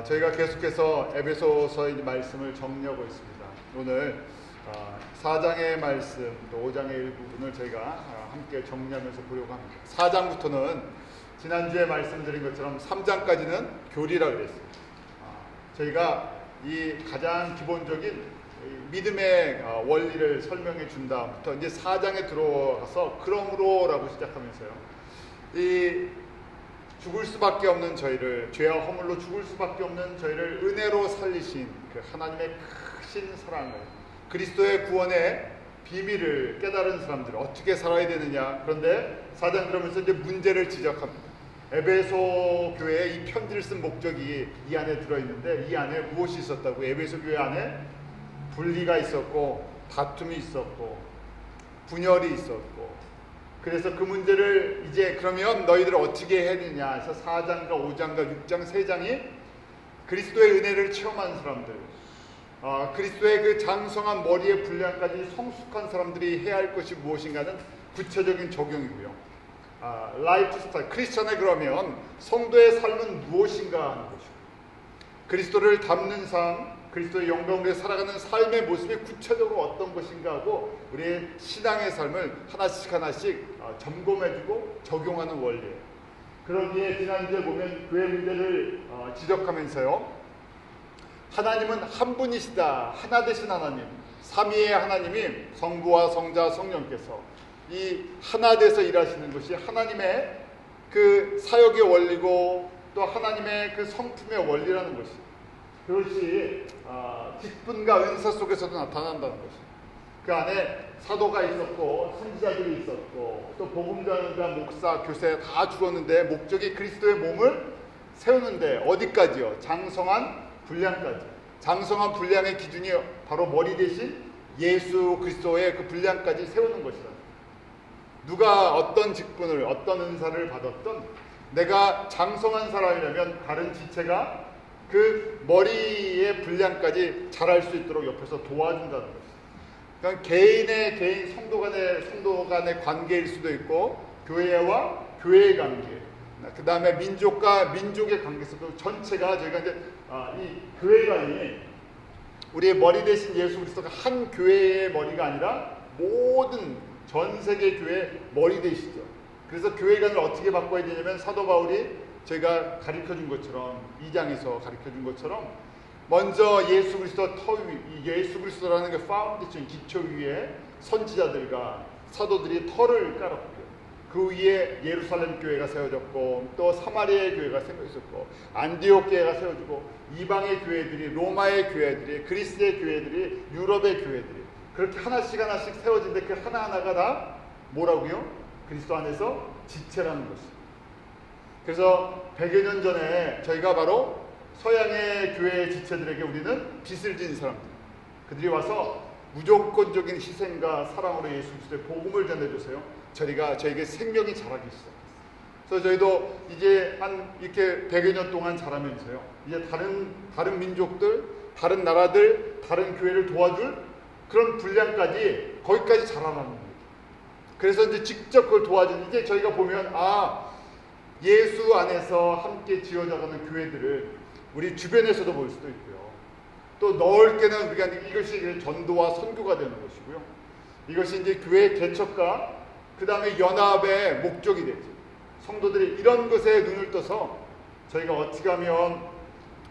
저희가 계속해서 에베소서의 말씀을 정리하고 있습니다. 오늘 4장의 말씀, 또 5장의 일부분을 저희가 함께 정리하면서 보려고 합니다. 4장부터는 지난주에 말씀드린 것처럼 3장까지는 교리라고 그랬습니다. 저희가 이 가장 기본적인 믿음의 원리를 설명해 준 다음부터 이제 4장에 들어가서 그러므로라고 시작하면서요. 이 죽을 수밖에 없는 저희를, 죄와 허물로 죽을 수밖에 없는 저희를 은혜로 살리신 그 하나님의 크신 사랑을, 그리스도의 구원의 비밀을 깨달은 사람들 어떻게 살아야 되느냐. 그런데 4장 그러면서 이제 문제를 지적합니다. 에베소 교회에 이 편지를 쓴 목적이 이 안에 들어있는데, 이 안에 무엇이 있었다고? 에베소 교회 안에 분리가 있었고, 다툼이 있었고, 분열이 있었고, 그래서 그 문제를 이제 그러면 너희들 어떻게 해야 되냐 해서 4장과 5장과 6장 3장이 그리스도의 은혜를 체험한 사람들, 그리스도의 그 장성한 머리의 분량까지 성숙한 사람들이 해야 할 것이 무엇인가는 구체적인 적용이고요. 라이프 스타일, 크리스천의 그러면 성도의 삶은 무엇인가 하는 것이고, 그리스도를 닮는 삶, 그리스도의 영광으로 살아가는 삶의 모습이 구체적으로 어떤 것인가 하고 우리의 신앙의 삶을 하나씩 점검해주고 적용하는 원리예요. 그러기에 지난주에 보면 교회 문제를 지적하면서요, 하나님은 한 분이시다. 하나 되신 하나님, 삼위의 하나님이 성부와 성자 성령께서 이 하나 돼서 일하시는 것이 하나님의 그 사역의 원리고 또 하나님의 그 성품의 원리라는 것이에요. 그것이 직분과 은사 속에서도 나타난다는 것이에요. 그 안에 사도가 있었고 선지자들이 있었고 또 복음자들과 목사, 교세 다 죽었는데 목적이 그리스도의 몸을 세우는데 어디까지요? 장성한 분량까지. 장성한 분량의 기준이 바로 머리 대신 예수 그리스도의 그 분량까지 세우는 것이다. 누가 어떤 직분을, 어떤 은사를 받았던 내가 장성한 사람이라면 다른 지체가 그 머리의 분량까지 자랄 수 있도록 옆에서 도와준다는 것이죠. 그러니까 개인 성도 간의 관계일 수도 있고, 교회와 교회의 관계, 그 다음에 민족과 민족의 관계에서도 전체가 저희가 이제 이 교회관이 우리의 머리 대신 예수 그리스도가 한 교회의 머리가 아니라 모든 전 세계 교회의 머리 되시죠. 그래서 교회관을 어떻게 바꿔야 되냐면 사도 바울이 저희가 가르쳐준 것처럼 2장에서 가르쳐준 것처럼 먼저 예수 그리스도 터 위, 예수 그리스도라는 게 파운데이션 기초 위에 선지자들과 사도들이 터를 깔았고요. 그 위에 예루살렘 교회가 세워졌고 또 사마리아의 교회가 세워졌고 안디옥 교회가 세워지고 이방의 교회들이, 로마의 교회들이, 그리스의 교회들이, 유럽의 교회들이 그렇게 하나씩 세워진데 그 하나하나가 다 뭐라고요? 그리스도 안에서 지체라는 것입니다. 그래서 100여 년 전에 저희가 바로 서양의 교회 지체들에게 우리는 빚을 진 사람들, 그들이 와서 무조건적인 희생과 사랑으로 예수 그리스도의 복음을 전해줘서요, 저희에게 생명이 자라기 시작했어요. 그래서 저희도 이제 한 이렇게 100여 년 동안 자라면서요, 이제 다른 민족들, 다른 나라들, 다른 교회를 도와줄 그런 분량까지 거기까지 자라나는 거예요. 그래서 이제 직접 그걸 도와주는, 이제 저희가 보면 예수 안에서 함께 지어져가는 교회들을 우리 주변에서도 볼 수도 있고요. 또 넓게는 우리가 이것이 전도와 선교가 되는 것이고요. 이것이 이제 교회의 개척과 그 다음에 연합의 목적이 되죠. 성도들이 이런 것에 눈을 떠서 저희가 어떻게 하면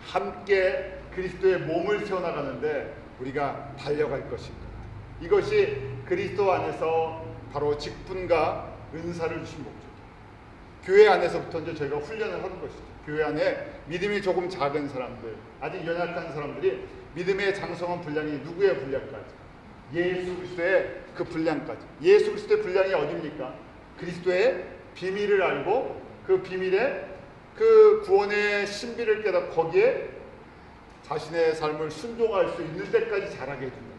함께 그리스도의 몸을 세워나가는데 우리가 달려갈 것인가. 이것이 그리스도 안에서 바로 직분과 은사를 주신 목적. 교회 안에서부터 이제 저희가 훈련을 하는 것이죠. 교회 안에 믿음이 조금 작은 사람들, 아직 연약한 사람들이 믿음의 장성한 분량이 누구의 분량까지? 예수 그리스도의 그 분량까지. 예수 그리스도의 분량이 어디입니까? 그리스도의 비밀을 알고 그 비밀의 그 구원의 신비를 깨닫고 거기에 자신의 삶을 순종할 수 있는 데까지 자라게 해준다.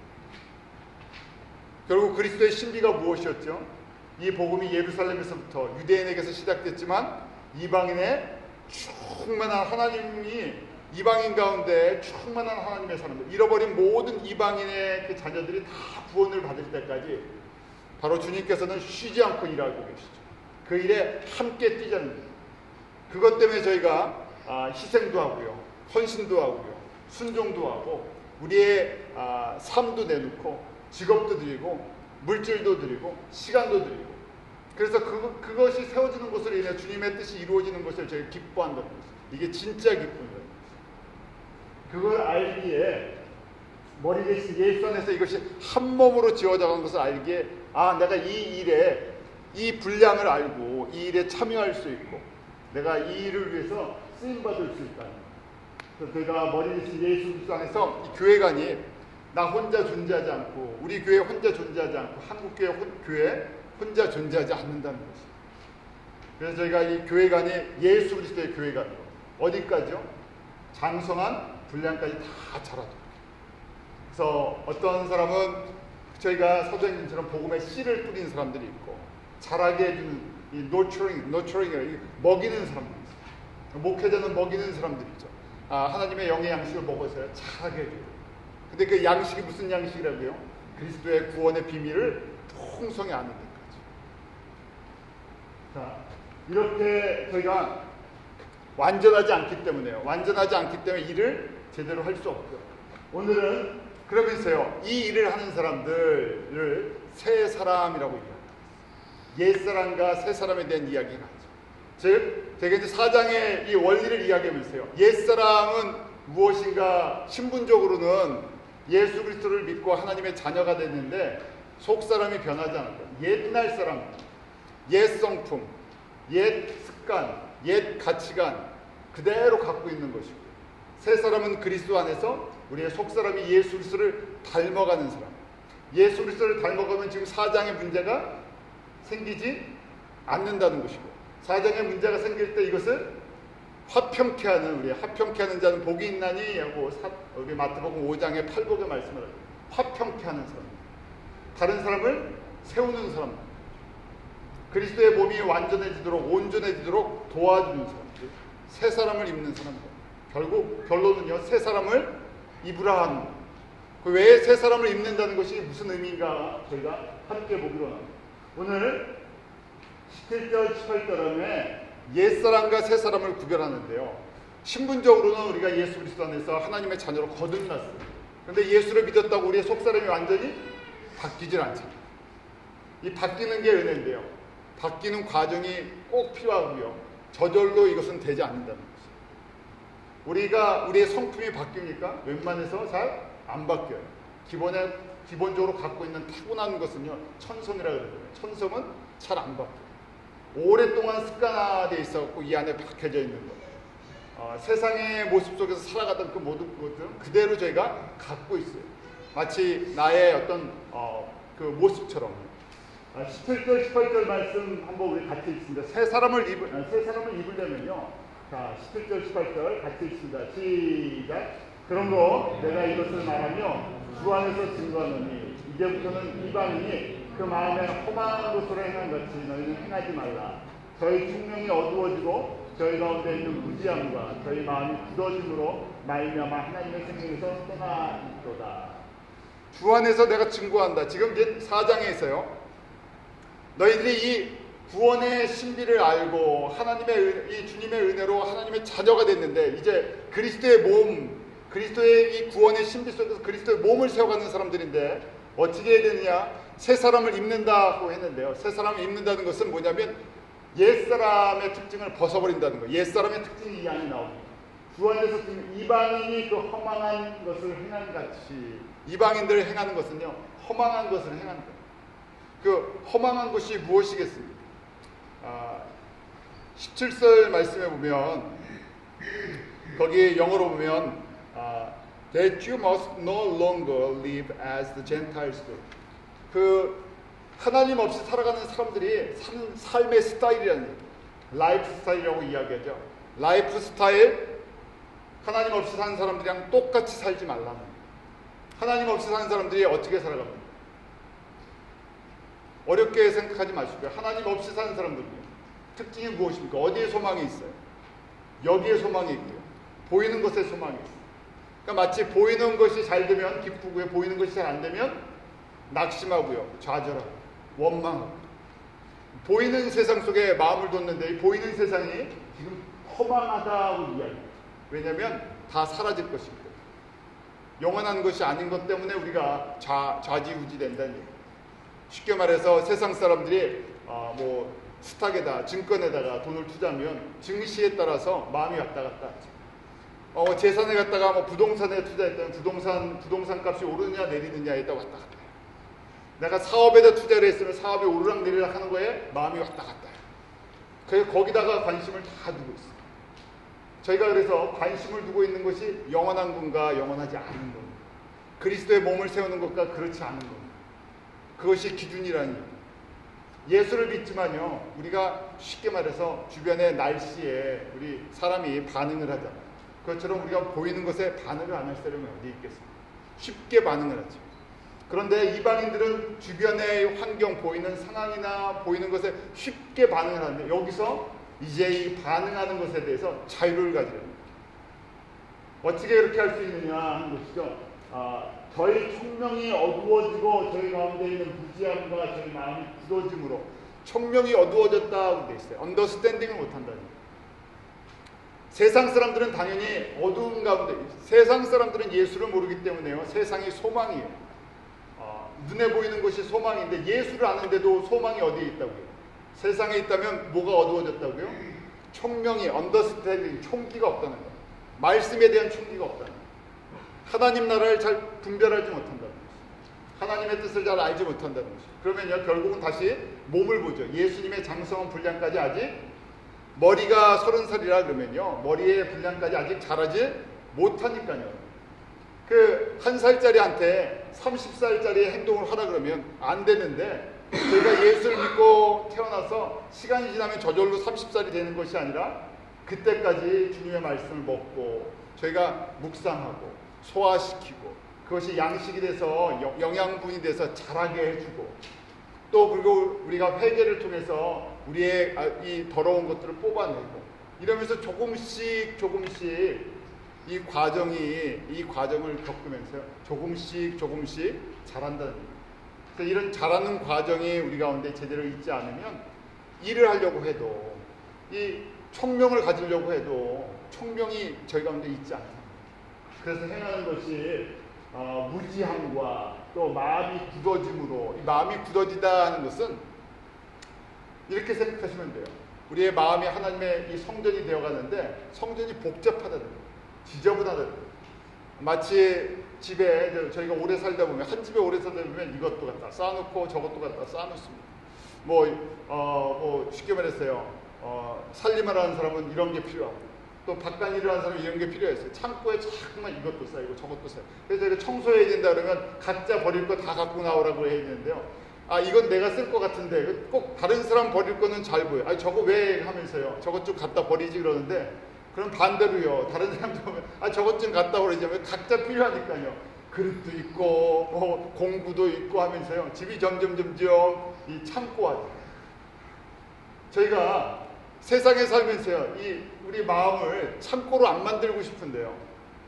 결국 그리스도의 신비가 무엇이었죠? 이 복음이 예루살렘에서부터 유대인에게서 시작됐지만 이방인의 충만한 하나님이, 이방인 가운데 충만한 하나님의 사람들, 잃어버린 모든 이방인의 그 자녀들이 다 구원을 받을 때까지 바로 주님께서는 쉬지 않고 일하고 계시죠. 그 일에 함께 뛰자는 거예요. 그것 때문에 저희가 희생도 하고요, 헌신도 하고요, 순종도 하고, 우리의 삶도 내놓고, 직업도 드리고, 물질도 드리고, 시간도 드리고. 그래서 그것이 세워지는 것으로 인해 주님의 뜻이 이루어지는 것을 저희가 기뻐한다는 것이죠. 이게 진짜 기쁨이에요. 그걸 알기에, 머리 대신 예수 안에서 이것이 한 몸으로 지어져간 것을 알기에, 내가 이 일에, 이 분량을 알고 이 일에 참여할 수 있고, 내가 이 일을 위해서 쓰임받을 수 있다는 거예요. 그래서 제가 머리 대신 예수 그리스도 안에서 이 교회관이 나 혼자 존재하지 않고, 우리 교회 혼자 존재하지 않고, 한국 교회 혼자 존재하지 않는다는 것이죠. 그래서 저희가 이 교회관이 예수 그리스도의 교회관이고, 어디까지요? 장성한 분량까지 다 자라도록. 그래서 어떤 사람은 저희가 사도행전처럼 복음의 씨를 뿌리는 사람들이 있고, 자라게 해주는 이 노처링을 먹이는 사람들이 있어요. 목회자는 먹이는 사람들이죠. 하나님의 영의 양식을 먹어서요 자라게 해줘요. 근데 그 양식이 무슨 양식이라고요? 그리스도의 구원의 비밀을 풍성히 아는 데까지. 자, 이렇게 저희가 완전하지 않기 때문에요. 완전하지 않기 때문에 일을 제대로 할 수 없죠. 오늘은 그러면서요, 이 일을 하는 사람들을 새 사람이라고 얘기합니다. 옛사람과 새 사람에 대한 이야기가 하죠. 즉, 제가 이제 4장의 이 원리를 이야기하면서요, 옛사람은 무엇인가, 신분적으로는 예수 그리스도를 믿고 하나님의 자녀가 됐는데 속사람이 변하지 않았다. 옛날 사람, 옛 성품, 옛 습관, 옛 가치관 그대로 갖고 있는 것이고, 새 사람은 그리스도 안에서 우리의 속사람이 예수 그리스도를 닮아가는 사람. 예수 그리스도를 닮아가면 지금 4장의 문제가 생기지 않는다는 것이고, 4장의 문제가 생길 때 이것을 화평케 하는, 우리 화평케 하는 자는 복이 있나니 하고 여기 마태복음 5장의 팔복의 말씀을 하죠. 화평케 하는 사람, 다른 사람을 세우는 사람, 그리스도의 몸이 완전해지도록 온전해지도록 도와주는 사람들, 새 사람을 입는 사람들. 결국 결론은요, 새 사람을 입으라 하는 거예요. 왜 새 사람을 입는다는 것이 무슨 의미인가 저희가 함께 보기로 합니다. 오늘 17절 18절에 옛사람과 새사람을 구별하는데요, 신분적으로는 우리가 예수 그리스도 안에서 하나님의 자녀로 거듭났어요. 그런데 예수를 믿었다고 우리의 속사람이 완전히 바뀌질 않잖아요. 이 바뀌는 게 은혜인데요, 바뀌는 과정이 꼭 필요하고요, 저절로 이것은 되지 않는다는 것이죠. 우리의 성품이 바뀝니까? 웬만해서 잘 안 바뀌어요. 기본적으로 갖고 있는 타고난 것은요, 천성이라고 그러거든요. 천성은 잘 안 바뀌어요. 오랫동안 습관화되어 있어갖고 이 안에 박혀져 있는 것, 세상의 모습 속에서 살아가던 그 모든 것들은 그대로 저희가 갖고 있어요. 마치 나의 어떤 그 모습처럼. 17절 18절 말씀 한번 우리 같이 읽습니다. 새 사람을 입으려면요, 자 17절 18절 같이 읽습니다. 시작. 그러므로 내가 이것을 말하며 주 안에서 증거하노니 이제부터는 이방인이 그 마음에 험한 것으로 행한 같이 너희는 행하지 말라. 저희 충명이 어두워지고 저희 가운데 있는 무지함과 저희 마음이 굳어짐으로 말미암아 하나님의 생명에서 떠나 있도다. 주 안에서 내가 증거한다. 지금 이제 4장에 있어요. 너희들이 이 구원의 신비를 알고 하나님의 이 주님의 은혜로 하나님의 자녀가 됐는데, 이제 그리스도의 몸, 그리스도의 이 구원의 신비 속에서 그리스도의 몸을 세워가는 사람들인데 어떻게 해야 되느냐? 새 사람을 입는다고 했는데요, 새 사람을 입는다는 것은 뭐냐면 옛사람의 특징을 벗어버린다는 거예요. 옛사람의 특징이 이 안에 나옵니다. 주 안에서 이방인이 그 허망한 것을 행한 같이, 이방인들 행하는 것은요, 허망한 것을 행하는 거예요. 그 허망한 것이 무엇이겠습니까? 17절 말씀에 보면, 거기 영어로 보면 that you must no longer live as the Gentiles do. 그 하나님 없이 살아가는 사람들이 사는 삶의 스타일이라는 얘기예요. 라이프 스타일이라고 이야기하죠. 라이프 스타일, 하나님 없이 사는 사람들이랑 똑같이 살지 말라는 거예요. 하나님 없이 사는 사람들이 어떻게 살아갑니까? 어렵게 생각하지 마시고요. 하나님 없이 사는 사람들은요, 특징이 무엇입니까? 어디에 소망이 있어요? 여기에 소망이 있고요, 보이는 것에 소망이 있어요. 그러니까 마치 보이는 것이 잘 되면 기쁘고요, 보이는 것이 잘 안 되면 낙심하고요, 좌절하고 원망하고. 보이는 세상 속에 마음을 뒀는데 이 보이는 세상이 지금 허망하다고 이야기해요. 왜냐하면 다 사라질 것이기 때문에. 영원한 것이 아닌 것 때문에 우리가 좌지우지 된다는 얘기예요. 쉽게 말해서 세상 사람들이 뭐 스탁에다 증권에다가 돈을 투자하면 증시에 따라서 마음이 왔다 갔다 하죠. 재산에 갖다가 뭐 부동산에 투자했다면 부동산 값이 오르느냐 내리느냐에 따라 왔다 갔다 해요. 내가 사업에다 투자를 했으면 사업이 오르락 내리락 하는 거에 마음이 왔다 갔다 해요. 그래서 거기다가 관심을 다 두고 있어요. 저희가 그래서 관심을 두고 있는 것이 영원한 건가 영원하지 않은 건가, 그리스도의 몸을 세우는 것과 그렇지 않은 건가, 그것이 기준이라는 얘기예요. 예수를 믿지만요, 우리가 쉽게 말해서 주변의 날씨에 우리 사람이 반응을 하잖아요. 그것처럼 우리가 보이는 것에 반응을 안 할 사람이 어디 있겠습니까? 쉽게 반응을 하죠. 그런데 이방인들은 주변의 환경, 보이는 상황이나 보이는 것에 쉽게 반응을 하는데, 여기서 이제 이 반응하는 것에 대해서 자유를 가지려는 거죠. 어떻게 그렇게 할 수 있느냐 하는 것이죠. 저희 총명이 어두워지고 저희 가운데 있는 무지함과 저희 마음이 굳어짐으로 총명이 어두워졌다고 되어 있어요. 언더스탠딩을 못한다는 거예요. 세상 사람들은 당연히 어두운 가운데, 세상 사람들은 예수를 모르기 때문에요, 세상이 소망이에요. 눈에 보이는 것이 소망인데 예수를 아는데도 소망이 어디에 있다고요? 세상에 있다면 뭐가 어두워졌다고요? 총명이, 언더스탠딩, 총기가 없다는 거예요. 말씀에 대한 총기가 없다는 거예요. 하나님 나라를 잘 분별하지 못한다는 것이죠. 하나님의 뜻을 잘 알지 못한다는 것이죠. 그러면요, 결국은 다시 몸을 보죠. 예수님의 장성한 분량까지 아직, 머리가 30살이라 그러면요, 머리의 분량까지 아직 자라지 못하니까요. 그 1살짜리한테 30살짜리 행동을 하라 그러면 안 되는데, 저희가 예수를 믿고 태어나서 시간이 지나면 저절로 30살이 되는 것이 아니라 그때까지 주님의 말씀을 먹고 저희가 묵상하고 소화시키고 그것이 양식이 돼서 영양분이 돼서 자라게 해주고, 또 그리고 우리가 회개를 통해서 우리의 이 더러운 것들을 뽑아내고 이러면서 조금씩 이 과정을 겪으면서 조금씩 자란다는 거예요. 그래서 이런 자라는 과정이 우리 가운데 제대로 있지 않으면 일을 하려고 해도, 이 총명을 가지려고 해도 총명이 저희 가운데 있지 않습니다. 그래서 행하는 것이 무지함과 또 마음이 굳어짐으로, 이 마음이 굳어지다 하는 것은 이렇게 생각하시면 돼요. 우리의 마음이 하나님의 이 성전이 되어가는데 성전이 복잡하다는 거예요. 지저분하다는 거예요. 마치 집에 저희가 오래 살다 보면, 한 집에 오래 살다 보면 이것도 갖다 쌓아놓고 저것도 갖다 쌓아놓습니다. 뭐 쉽게 말했어요. 살림을 하는 사람은 이런 게 필요하고, 또 바깥일을 하는 사람은 이런 게 필요했어요. 창고에 자꾸만 이것도 쌓이고 저것도 쌓이고. 그래서 저희가 청소해야 된다 그러면 각자 버릴 거 다 갖고 나오라고 해야 되는데요. 이건 내가 쓸 것 같은데 꼭 다른 사람 버릴 거는 잘 보여요. 저거 왜 하면서요. 저것 좀 갖다 버리지 그러는데, 그럼 반대로요. 다른 사람들 보면 저것 좀 갖다 버리자면 각자 필요하니까요. 그릇도 있고 뭐 공구도 있고 하면서요. 집이 점점 이 창고화죠. 저희가 세상에 살면서요, 이 우리 마음을 창고로 안 만들고 싶은데요,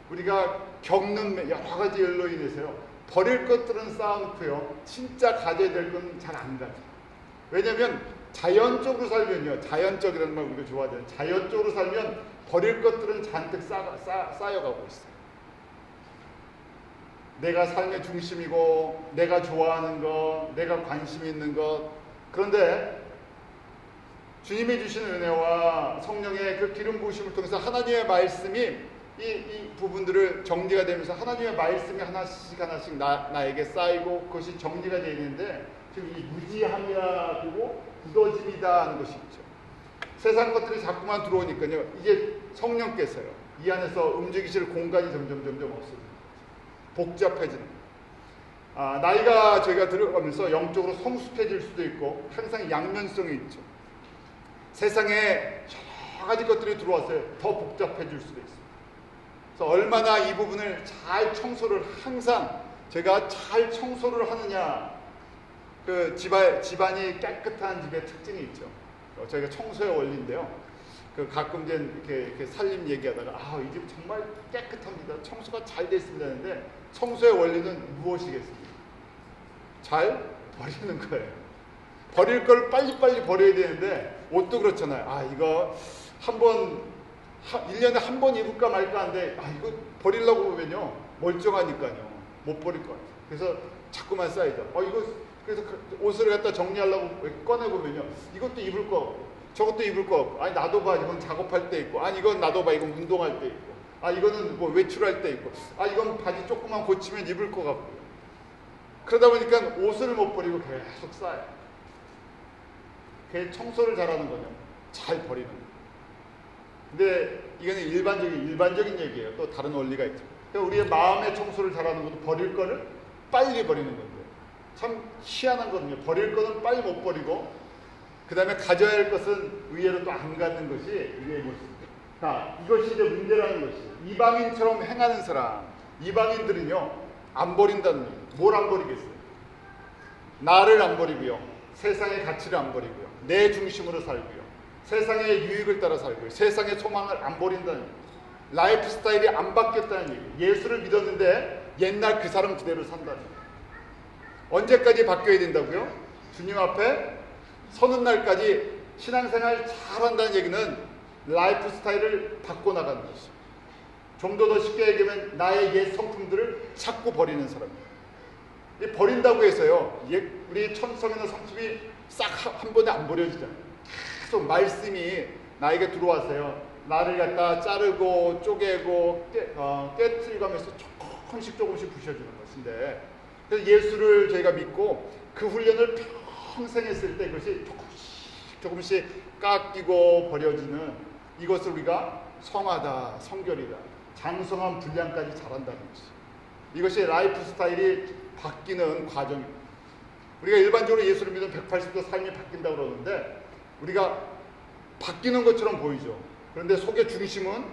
우리가 겪는 여러 가지 일로 인해서요, 버릴 것들은 쌓아놓고요, 진짜 가져야 될 건 잘 안 가죠. 왜냐하면 자연적으로 살면요, 자연적이라는 말 우리가 좋아하잖아요. 자연적으로 살면 버릴 것들은 잔뜩 쌓여가고 있어요. 내가 삶의 중심이고 내가 좋아하는 것, 내가 관심 있는 것. 그런데 주님이 주시는 은혜와 성령의 그 기름 부으심을 통해서 하나님의 말씀이 이 부분들을 정리가 되면서 하나님의 말씀이 하나씩 나에게 쌓이고 그것이 정리가 되어 있는데, 지금 이 무지함이라 그리고 굳어짐이다 하는 것이 있죠. 세상 것들이 자꾸만 들어오니까요, 이제 성령께서요, 이 안에서 움직이실 공간이 점점 없어집니다. 복잡해지는 거예요. 나이가 저희가 들어가면서 영적으로 성숙해질 수도 있고 항상 양면성이 있죠. 세상에 여러 가지 것들이 들어왔어요. 더 복잡해질 수도 있어요. 그래서 얼마나 이 부분을 잘 청소를, 항상 제가 잘 청소를 하느냐, 그 집안이 깨끗한 집의 특징이 있죠. 저희가 청소의 원리인데요. 그 가끔 이렇게 살림 얘기하다가 이 집 정말 깨끗합니다, 청소가 잘 됐습니다 하는데, 청소의 원리는 무엇이겠습니까? 잘 버리는 거예요. 버릴 걸 빨리빨리 버려야 되는데, 옷도 그렇잖아요. 이거 한 1년에 한 번 입을까 말까 하는데 이거 버리려고 보면요 멀쩡하니까요 못 버릴 것 같아요. 그래서 자꾸만 쌓이죠. 그래서 옷을 갖다 정리하려고 꺼내보면요 이것도 입을 거 같고 저것도 입을 거 같고 놔둬봐 이건 작업할 때 입고 이건 놔둬봐 이건 운동할 때 입고 이거는 뭐 외출할 때 입고 이건 바지 조금만 고치면 입을 거 같고요. 그러다 보니까 옷을 못 버리고 계속 쌓여요. 그게 청소를 잘하는 거죠. 잘 버리는 거예요. 근데 이거는 일반적인 얘기예요. 또 다른 원리가 있죠. 그러니까 우리의 마음의 청소를 잘하는 것도 버릴 거를 빨리 버리는 건데 참 희한한 거거든요. 버릴 거는 빨리 못 버리고 그 다음에 가져야 할 것은 의외로 또 안 갖는 것이 우리의 모습입니다. 자, 이것이 이제 문제라는 것이에요. 이방인처럼 행하는 사람, 이방인들은요 안 버린다는 거예요. 뭘 안 버리겠어요? 나를 안 버리고요, 세상의 가치를 안 버리고요, 내 중심으로 살고요, 세상의 유익을 따라 살고요, 세상의 소망을 안 버린다는 거예요. 라이프 스타일이 안 바뀌었다는 얘기예요. 예수를 믿었는데 옛날 그 사람 그대로 산다는 거예요. 언제까지 바뀌어야 된다고요? 주님 앞에 서는 날까지 신앙생활 잘한다는 얘기는 라이프 스타일을 바꿔나가는 것이죠. 좀 더 쉽게 얘기하면 나의 옛 성품들을 자꾸 버리는 사람이에요. 버린다고 해서요 우리 천성이나 성품이 싹 한 번에 안 버려지잖아요. 계속 말씀이 나에게 들어와서요 나를 갖다 자르고 쪼개고 깨트리가면서 조금씩 부셔주는 것인데, 그래서 예수를 저희가 믿고 그 훈련을 평생 했을 때 그것이 조금씩 깎이고 버려지는 이것을 우리가 성하다, 성결이다, 장성한 분량까지 자란다는 것이죠. 이것이 라이프 스타일이 바뀌는 과정입니다. 우리가 일반적으로 예수를 믿으면 180도 삶이 바뀐다고 그러는데 우리가 바뀌는 것처럼 보이죠. 그런데 속의 중심은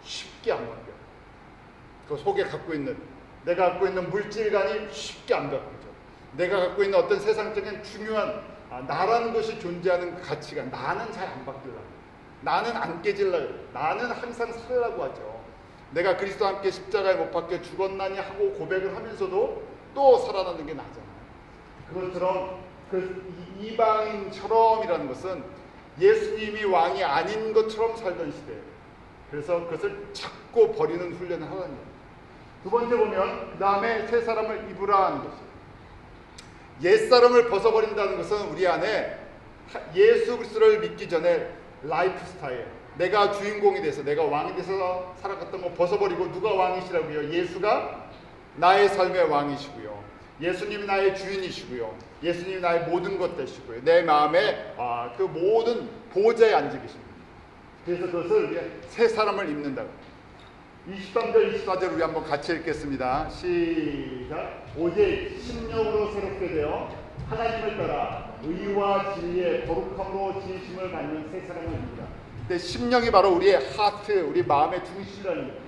쉽게 안 바뀌어요. 그 속에 내가 갖고 있는 물질관이 쉽게 안 바뀌죠. 내가 갖고 있는 어떤 세상적인 중요한 나라는 것이 존재하는 가치가 나는 잘 안 바뀌려고, 나는 안 깨질려고, 나는 항상 살려고 하죠. 내가 그리스도와 함께 십자가에 못 박혀 죽었나니 하고 고백을 하면서도 또 살아나는 게 나잖아요. 그것처럼 그 이방인처럼이라는 것은 예수님이 왕이 아닌 것처럼 살던 시대예요. 그래서 그것을 찾고 버리는 훈련을 하라는 거예요. 두 번째 보면 그 다음에 새 사람을 입으라 하는 것이에요. 옛사람을 벗어버린다는 것은 우리 안에 예수 그리스도를 믿기 전에 라이프 스타일, 내가 주인공이 돼서 내가 왕이 돼서 살아갔던 거 벗어버리고 누가 왕이시라고요? 예수가 나의 삶의 왕이시고요, 예수님이 나의 주인이시고요, 예수님이 나의 모든 것 되시고요, 내 마음에 그 모든 보좌에 앉아 계십니다. 그래서 그것을 새 사람을 입는다고. 23절 24절 우리 한번 같이 읽겠습니다. 시작. 오직 심령으로 새롭게 되어 하나님을 따라 의와 진리의 거룩함으로 진심을 갖는 새 사람을 입으라. 근데 심령이 바로 우리의 하트, 우리 마음의 중심이라는 거예요.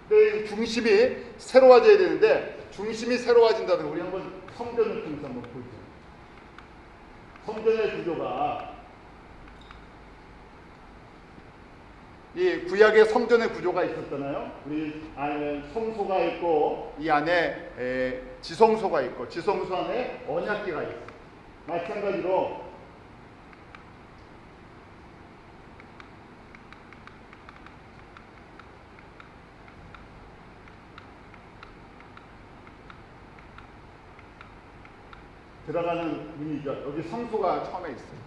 근데 중심이 새로워져야 되는데 중심이 새로워진다는 거 우리 한번 성전을 통해서 한번 보죠. 성전의 구조가 이 구약의 성전의 구조가 있었잖아요. 우리 안에 성소가 있고 이 안에 지성소가 있고 지성소 안에 언약궤가 있어요. 마찬가지로 들어가는 문이죠. 여기 성소가 처음에 있어요.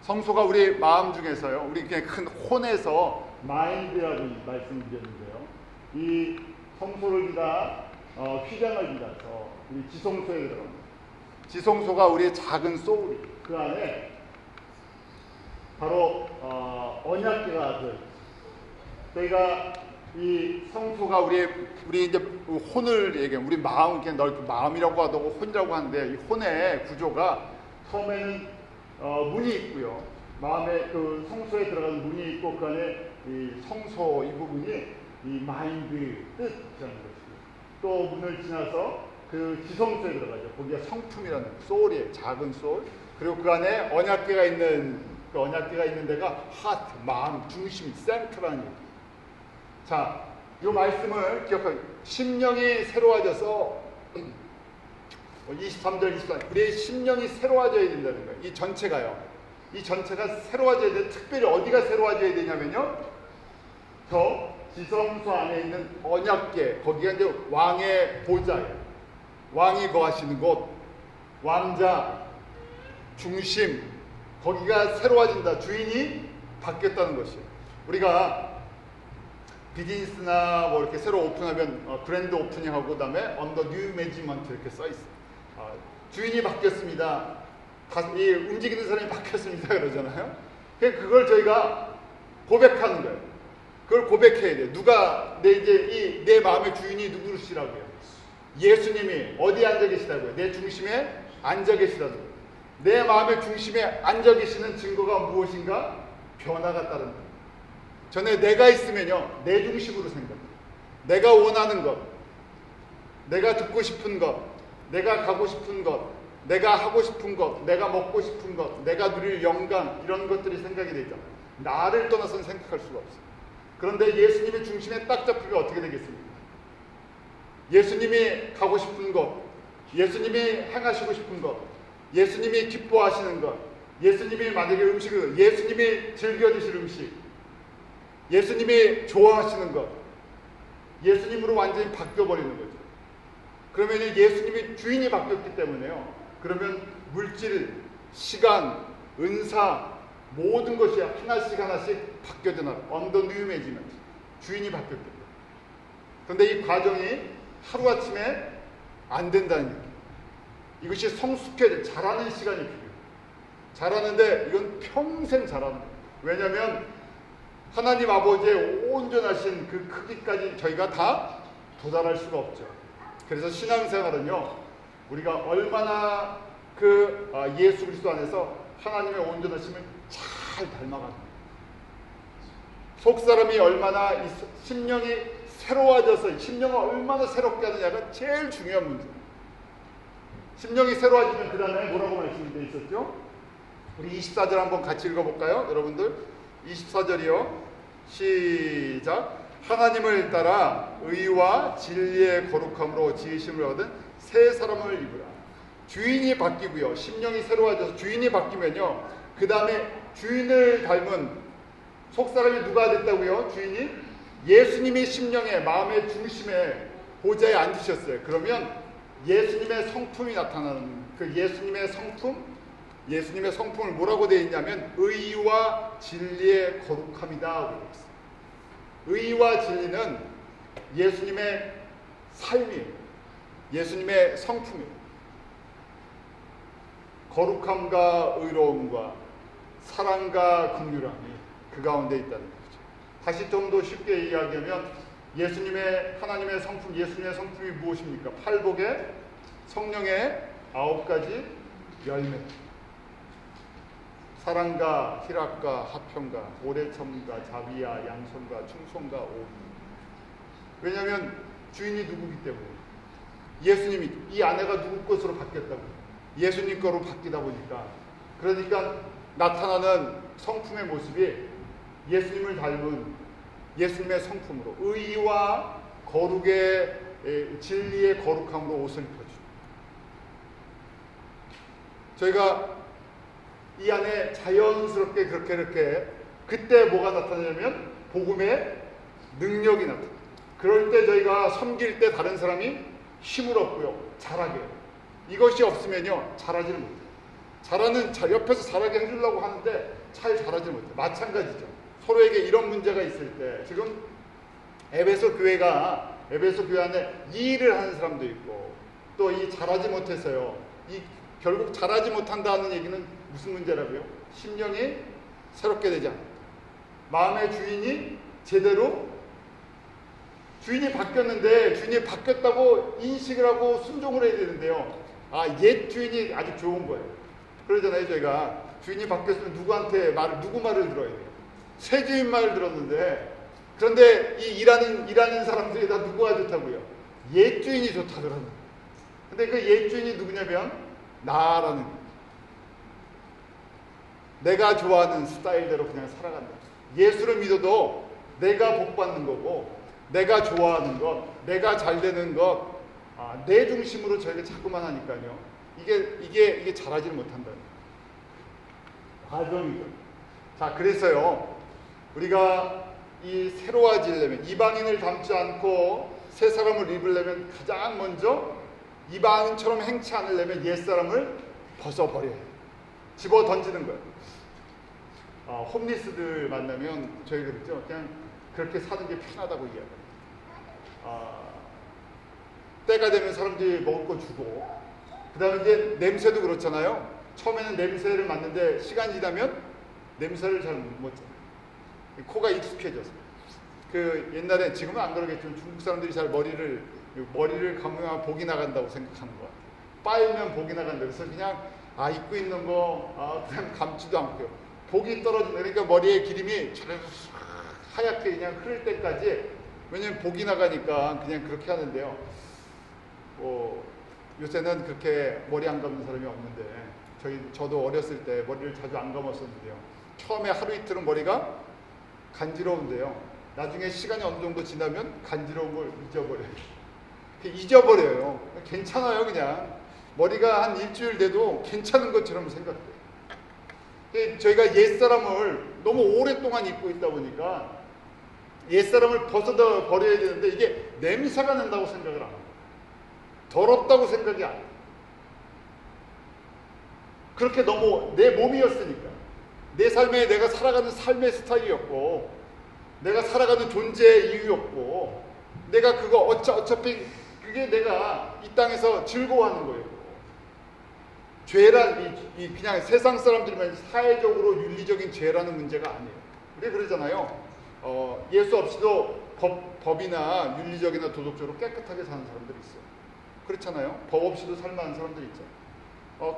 성소가 우리 마음 중에서요, 우리 그냥 큰 혼에서 마인드라고 말씀드렸는데요. 이 성소를 지나 휘장을 지나서 우리 지성소에 들어갑니다. 지성소가 우리의 작은 소울이, 그 안에 바로 언약궤가 들어있어요. 저희가 이 성소가 우리 이제 혼을 얘기해요. 우리 마음, 그냥 넓은 마음이라고 하고 혼이라고 하는데 이 혼의 구조가 처음에는 문이 있고요. 마음에 그 성소에 들어가는 문이 있고 그 안에 이 성소 이 부분이 이 마인드 뜻이라는 것이고, 또 문을 지나서 그 지성소에 들어가죠. 거기가 성품이라는 소울이에요. 작은 소울. 그리고 그 안에 언약궤가 있는 그 언약궤가 있는 데가 하트, 마음, 중심, 센터라는 얘기. 자, 이 말씀을 기억하고 심령이 새로워져서 23절 24절 우리의 심령이 새로워져야 된다는 거예요. 이 전체가요. 이 전체가 새로워져야 돼. 특별히 어디가 새로워져야 되냐면요. 저 지성소 안에 있는 언약궤, 거기가 이제 왕의 보좌예요. 왕이 거하시는 곳, 왕자 중심, 거기가 새로워진다. 주인이 바뀌었다는 것이에요. 우리가 비즈니스나 뭐 이렇게 새로 오픈하면 그랜드 오프닝하고 그다음에 언더 뉴 매니지먼트 이렇게 써 있어요. 주인이 바뀌었습니다. 이 움직이는 사람이 바뀌었습니다 그러잖아요. 그걸 저희가 고백하는 거예요. 그걸 고백해야 돼요. 누가 내 마음의 주인이 누구시라고요? 예수님이 어디에 앉아 계시다고요? 내 중심에 앉아 계시다고요. 내 마음의 중심에 앉아 계시는 증거가 무엇인가? 변화가 따른다. 전에 내가 있으면요, 내 중심으로 생각해요. 내가 원하는 것, 내가 듣고 싶은 것, 내가 가고 싶은 것, 내가 하고 싶은 것, 내가 먹고 싶은 것, 내가 누릴 영광, 이런 것들이 생각이 되잖아요. 나를 떠나서는 생각할 수가 없어요. 그런데 예수님의 중심에 딱 잡히면 어떻게 되겠습니까? 예수님이 가고 싶은 것, 예수님이 행하시고 싶은 것, 예수님이 기뻐하시는 것, 예수님이 만약에 음식을, 예수님이 즐겨 드실 음식, 예수님이 좋아하시는 것, 예수님으로 완전히 바뀌어버리는 거죠. 그러면 예수님이 주인이 바뀌었기 때문에요. 그러면 물질, 시간, 은사, 모든 것이 하나씩 하나씩 바뀌어져 나가요. 언더 뉴 매니지먼트. 주인이 바뀌었기 때문에. 그런데 이 과정이 하루아침에 안 된다는 얘기예요. 이것이 성숙해져 자라는 시간이 필요해요. 자라는데 이건 평생 자라는 거예요. 왜냐하면 하나님 아버지의 온전하신 그 크기까지 저희가 다 도달할 수가 없죠. 그래서 신앙생활은요, 우리가 얼마나 예수 그리스도 안에서 하나님의 온전하심을 잘 닮아가는 거예요. 속사람이 얼마나 심령이 새로워져서 심령을 얼마나 새롭게 하느냐가 제일 중요한 문제예요. 심령이 새로워지면 그 다음에 뭐라고 말씀되어 있었죠? 우리 24절 한번 같이 읽어볼까요? 여러분들 24절이요. 시작. 하나님을 따라 의와 진리의 거룩함으로 지으심을 얻은 새 사람을 입으라. 주인이 바뀌고요. 심령이 새로워져서 주인이 바뀌면요. 그 다음에 주인을 닮은 속사람이 누가 됐다고요? 주인이? 예수님이 심령의 마음의 중심에 보좌에 앉으셨어요. 그러면 예수님의 성품이 나타나는 그 예수님의 성품을 뭐라고 되어 있냐면 의와 진리의 거룩함이다. 의와 진리는 예수님의 삶이에요. 예수님의 성품이에요. 거룩함과 의로움과 사랑과 긍휼함이 그 가운데 있다는 거죠. 다시 좀 더 쉽게 이야기하면 하나님의 성품, 예수님의 성품이 무엇입니까? 팔복의 성령의 9가지 열매. 사랑과 희락과 화평과 오래참과 자비와 양선과 충성과 오분. 왜냐하면 주인이 누구기 때문에. 예수님이 이 아내가 누구 것으로 바뀌었다고. 예수님 거로 바뀌다 보니까. 그러니까 나타나는 성품의 모습이 예수님을 닮은 예수님의 성품으로 의와 거룩의 진리의 거룩함으로 옷을 입혀줍니다. 저희가 이 안에 자연스럽게 그렇게 그때 뭐가 나타나냐면 복음의 능력이 나타나요. 그럴 때 저희가 섬길 때 다른 사람이 힘을 얻고요. 잘하게 해요. 이것이 없으면요. 잘하지를 못해요. 옆에서 잘하게 해주려고 하는데 잘 잘하지 못해요. 마찬가지죠. 서로에게 이런 문제가 있을 때 지금 에베소 교회 안에 이 일을 하는 사람도 있고 또 이 잘하지 못해서요. 결국 잘하지 못한다는 얘기는 무슨 문제라고요? 심령이 새롭게 되지 않는다. 마음의 주인이 제대로 주인이 바뀌었는데 주인이 바뀌었다고 인식을 하고 순종을 해야 되는데요. 옛 주인이 아직 좋은 거예요. 그러잖아요. 저희가 주인이 바뀌었으면 누구 말을 들어야 돼요? 새 주인 말을 들었는데 그런데 이 일하는 사람들이 다 누구가 좋다고요? 옛 주인이 좋다 그러는 거예요. 근데 그 옛 주인이 누구냐면 나라는 거예요. 내가 좋아하는 스타일대로 그냥 살아간다. 예수를 믿어도 내가 복받는 거고 내가 좋아하는 것, 내가 잘 되는 것, 내 중심으로 저희가 자꾸만 하니까요. 이게 잘하지를 못한다는 과정이죠. 자, 그래서요. 우리가 이 새로워지려면, 이방인을 닮지 않고 새 사람을 입으려면 가장 먼저 이방인처럼 행치 않으려면 옛사람을 벗어버려야 해요. 집어 던지는 거예요. 홈리스들 만나면 저희가 그랬죠. 그냥 그렇게 사는 게 편하다고 이야기해요. 때가 되면 사람들이 먹을 거 주고, 그 다음에 이제 냄새도 그렇잖아요. 처음에는 냄새를 맡는데 시간이 지나면 냄새를 잘 못 맡잖아요. 코가 익숙해져서. 그 옛날에, 지금은 안 그러겠지만 중국 사람들이 잘 머리를 감으면 복이 나간다고 생각하는 것 같아요. 빠이면 복이 나간다. 그래서 그냥 입고 있는 거 그냥 감지도 않고요. 복이 떨어진다. 그러니까 머리에 기름이 하얗게 그냥 흐를 때까지, 왜냐면 복이 나가니까 그냥 그렇게 하는데요. 요새는 그렇게 머리 안 감는 사람이 없는데, 저도 어렸을 때 머리를 자주 안 감았었는데요. 처음에 하루 이틀은 머리가 간지러운데요. 나중에 시간이 어느 정도 지나면 간지러운 걸 잊어버려요. 괜찮아요. 그냥 머리가 한 일주일 돼도 괜찮은 것처럼 생각돼요. 저희가 옛사람을 너무 오랫동안 입고 있다 보니까 옛사람을 벗어다 버려야 되는데, 이게 냄새가 난다고 생각을 안 해요. 더럽다고 생각이 안 해요. 그렇게 너무 내 몸이었으니까, 내 삶에 내가 살아가는 삶의 스타일이었고, 내가 살아가는 존재의 이유였고, 내가 그거 어차피 그게 내가 이 땅에서 즐거워하는 거예요. 죄란 그냥 세상 사람들만 사회적으로 윤리적인 죄라는 문제가 아니에요. 우리 그러잖아요. 예수 없이도 법이나 윤리적이나 도덕적으로 깨끗하게 사는 사람들이 있어요. 그렇잖아요. 법 없이도 살만한 사람들이 있죠.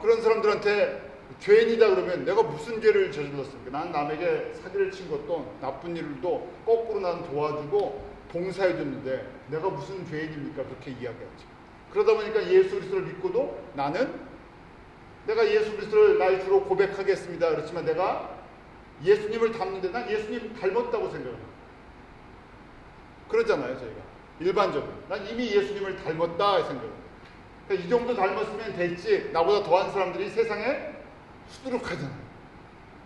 그런 사람들한테 죄인이다 그러면 내가 무슨 죄를 저질렀습니까? 난 남에게 사기를 친 것도, 나쁜 일도 거꾸로 난 도와주고 봉사해줬는데 내가 무슨 죄인입니까? 그렇게 이야기하죠. 그러다 보니까 예수 그리스도를 믿고도 내가 예수 그리스도를 나의 주로 고백하겠습니다. 그렇지만 내가 예수님을 닮는데 난 예수님 닮았다고 생각합니다. 그러잖아요, 저희가. 일반적으로. 난 이미 예수님을 닮았다 생각합니다. 그러니까 이 정도 닮았으면 됐지. 나보다 더한 사람들이 세상에 수두룩하잖아요.